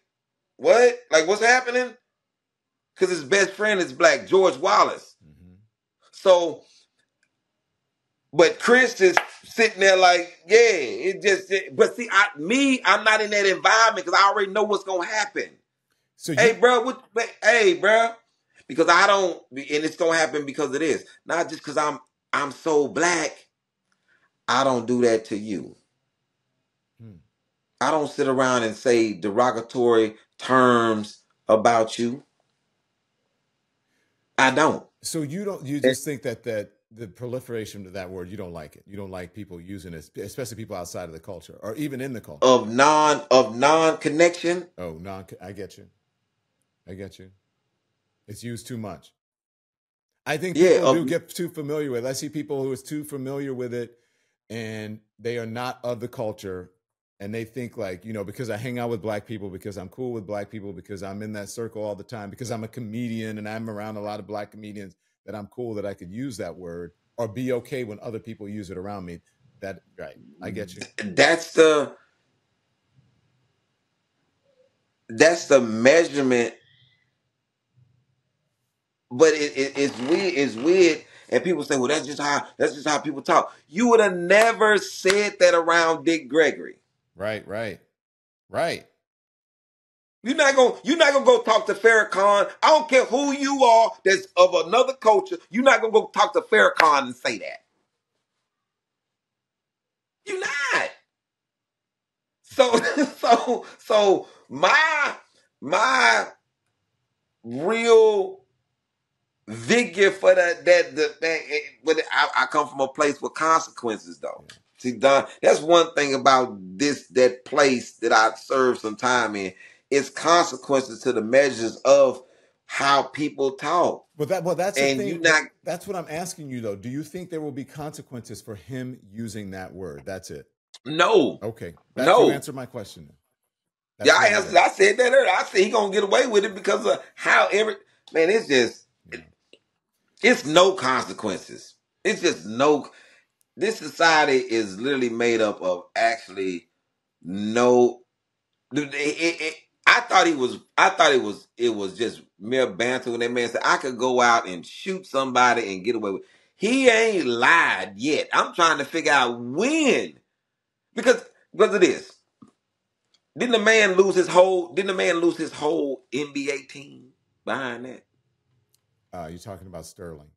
what? Like, what's happening? Because his best friend is black, George Wallace. Mm-hmm. So, but Chris is sitting there like, yeah, but see, I'm not in that environment because I already know what's going to happen. So hey, bro, because I don't, and it's going to happen because it is. Not just because I'm so black. I don't do that to you. I don't sit around and say derogatory terms about you. I don't. So you just think that the proliferation of that word, you don't like it. You don't like people using it, especially people outside of the culture or even in the culture. Of non connection. Oh, I get you. I get you. It's used too much. I think people do get too familiar with it. I see people who is too familiar with it and they are not of the culture. And they think like, because I hang out with black people, because I'm cool with black people, because I'm in that circle all the time, because I'm a comedian and I'm around a lot of black comedians, that I'm cool that I could use that word or be okay when other people use it around me. That right. I get you. That's the measurement. But it's weird. It's weird. And people say, well, that's just how people talk. You would have never said that around Dick Gregory. Right. You're not gonna go talk to Farrakhan. I don't care who you are that's of another culture. You're not gonna go talk to Farrakhan and say that. So so my real vigor for but I come from a place with consequences though. Yeah. See, Don, that's one thing about that place that I served some time in. It's consequences to the measures of how people talk. That's the And thing. you not That's what I'm asking you though. Do you think there will be consequences for him using that word? That's it. no, Okay. That's you no. answered my question. Yeah, That's I what I'm answered. getting. I said that earlier. I said he gonna get away with it because of how man. It's just Yeah. it's no consequences. It's just no. This society is literally made up of actually no. I thought he was. I thought it was. It was just mere banter when that man said I could go out and shoot somebody and get away with. He ain't lied yet. I'm trying to figure out when because of this. Didn't the man lose his whole? Didn't the man lose his whole NBA team behind that? You're talking about Sterling.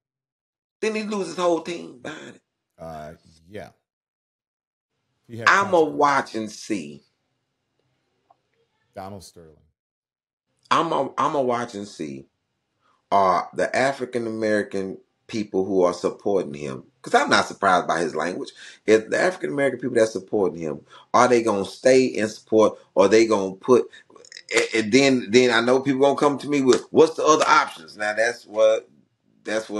Didn't he lose his whole team behind it? Uh, yeah. He had I'ma consequences. watch and see. Donald Sterling. I'ma watch and see. Are the African American people who are supporting him? Because I'm not surprised by his language. If the African American people that's supporting him, are they gonna stay in support, or they gonna put? And then I know people gonna come to me with what's the other options. Now that's what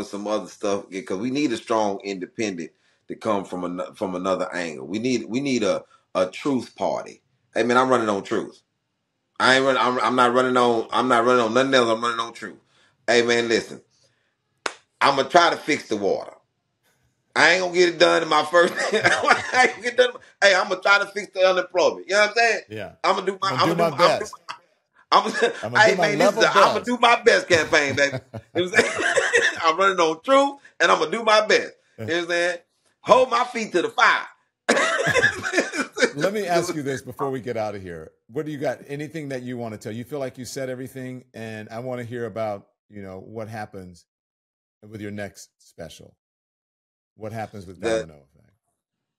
some other stuff because we need a strong independent to come from another angle. We need a truth party. Hey man, I'm running on truth. I ain't running. I'm not running on. I'm not running on nothing else. I'm running on truth. Hey man, listen. I'm gonna try to fix the water. I ain't gonna get it done in my first. I ain't gonna get done. Hey, I'm gonna try to fix the unemployment. You know what I'm saying? Yeah. I'm gonna do I'm my. gonna do my I'm gonna do. best. I'm. I'm gonna do Hey my man, this is. level I'm gonna best. do my best campaign, baby. You know what I'm saying? I'm running on truth, and I'm gonna do my best. You know what I'm saying? Yeah. Hold my feet to the fire. Let me ask you this before we get out of here. What do you got? Anything that you want to tell? You feel like you said everything, and I want to hear about what happens with your next special. What happens with the Domino Effect?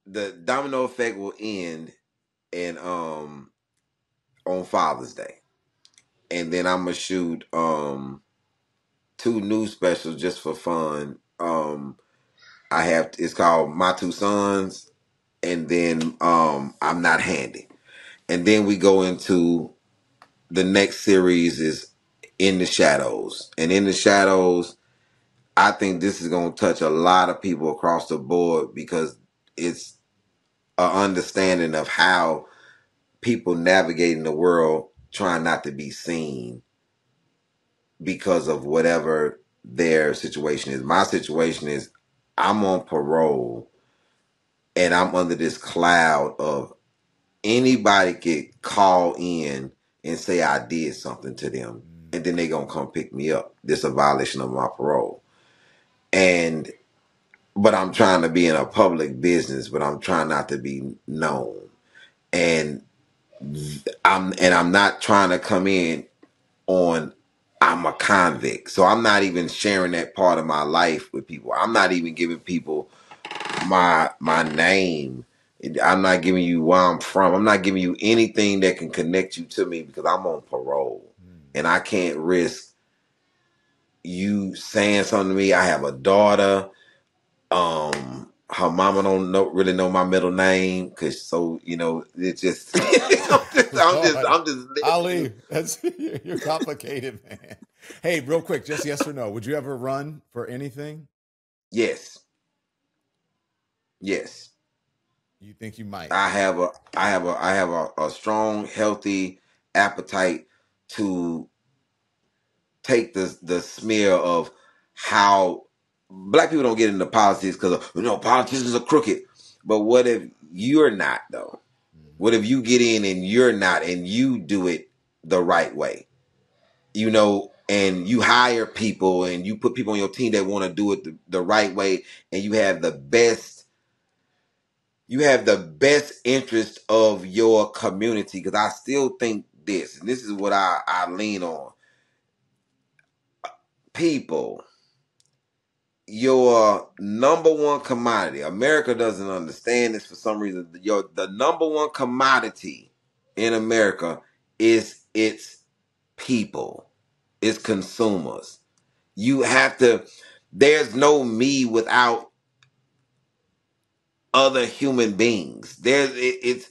the domino effect will end and on Father's Day, and then I'm gonna shoot two new specials just for fun. I have it's called My Two Sons, and then I'm Not Handy, and then we go into the next series is In the Shadows, and In the Shadows, I think this is gonna touch a lot of people across the board because it's an understanding of how people navigating the world trying not to be seen because of whatever their situation is. My situation is I'm on parole and I'm under this cloud of anybody could call in and say I did something to them and then they gonna come pick me up. This is a violation of my parole. And but I'm trying to be in a public business, but I'm trying not to be known. And I'm not trying to come in on I'm a convict. So I'm not even sharing that part of my life with people. I'm not even giving people my name. I'm not giving you where I'm from. I'm not giving you anything that can connect you to me because I'm on parole. And I can't risk you saying something to me. I have a daughter. Her mama don't really know my middle name because it's just Lord, I'm just letting you. Ali, that's you're complicated, man. Hey, real quick, just yes or no. Would you ever run for anything? Yes. Yes. You think you might? I have a strong, healthy appetite to take the smear of how black people don't get into politics because politicians are crooked. But what if you're not though? Mm-hmm. What if you get in and you're not, and you do it the right way? And you hire people and you put people on your team that want to do it the right way, and you have the best interest of your community. Because I still think this, and this is what I lean on. People, your number one commodity. America doesn't understand this for some reason. The number one commodity in America is its people, its consumers. You have to, there's no me without other human beings. There's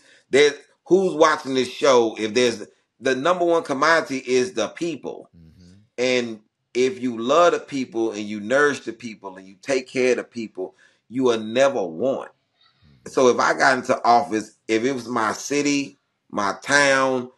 who's watching this show. If there's the number one commodity is the people. Mm-hmm. And if you love the people and you nourish the people and you take care of the people, you will never want. Mm-hmm. So if I got into office, if it was my city, my town,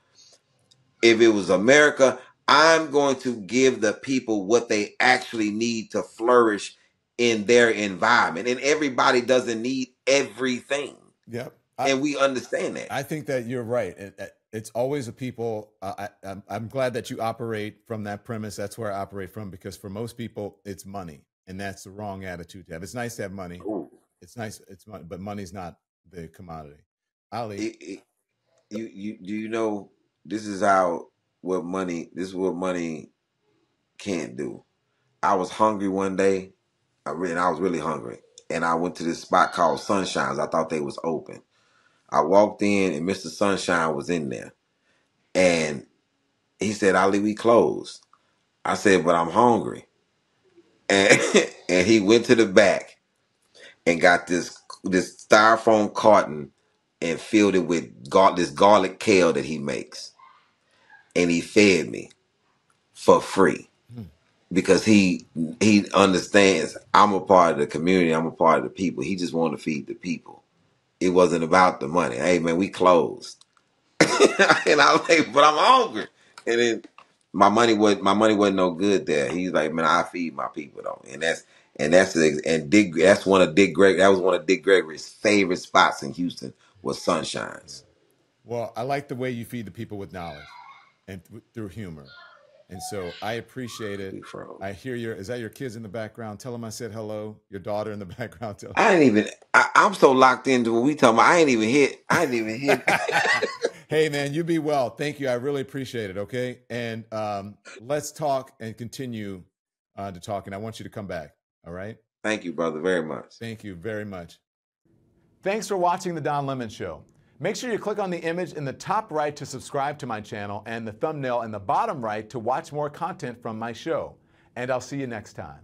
if it was America, I'm going to give the people what they actually need to flourish in their environment. And everybody doesn't need everything. Yep. And we understand that. I think that you're right. It's always a people. I'm glad that you operate from that premise. That's where I operate from, because for most people, it's money, and that's the wrong attitude to have. It's nice to have money. Ooh. It's nice. It's money, but money's not the commodity. Ali, You do you know this is how this is what money can't do. I was hungry one day. I was really hungry, and I went to this spot called Sunshine's. I thought they was open. I walked in, and Mr. Sunshine was in there, and he said, "Ali, we closed." I said, "But I'm hungry," and and he went to the back and got this styrofoam carton and filled it with this garlic kale that he makes, and he fed me for free. Because he understands I'm a part of the community, I'm a part of the people. He just wanted to feed the people. It wasn't about the money. Hey man, we closed. And I was like, but I'm hungry. And then my money wasn't no good there. He's like, man, I feed my people though. That's one of Dick Gregory. That was one of Dick Gregory's favorite spots in Houston was Sunshine's. well, I like the way you feed the people with knowledge and through humor. And so I appreciate it. I hear is that your kids in the background? Tell them I said hello. Your daughter in the background. Tell I didn't even. I'm so locked into what we talking about. I ain't even hit. Hey man, you be well. Thank you. I really appreciate it. Okay, and let's talk and continue to talk. And I want you to come back. All right. Thank you, brother, very much. Thank you very much. Thanks for watching the Don Lemon Show. Make sure you click on the image in the top right to subscribe to my channel and the thumbnail in the bottom right to watch more content from my show. And I'll see you next time.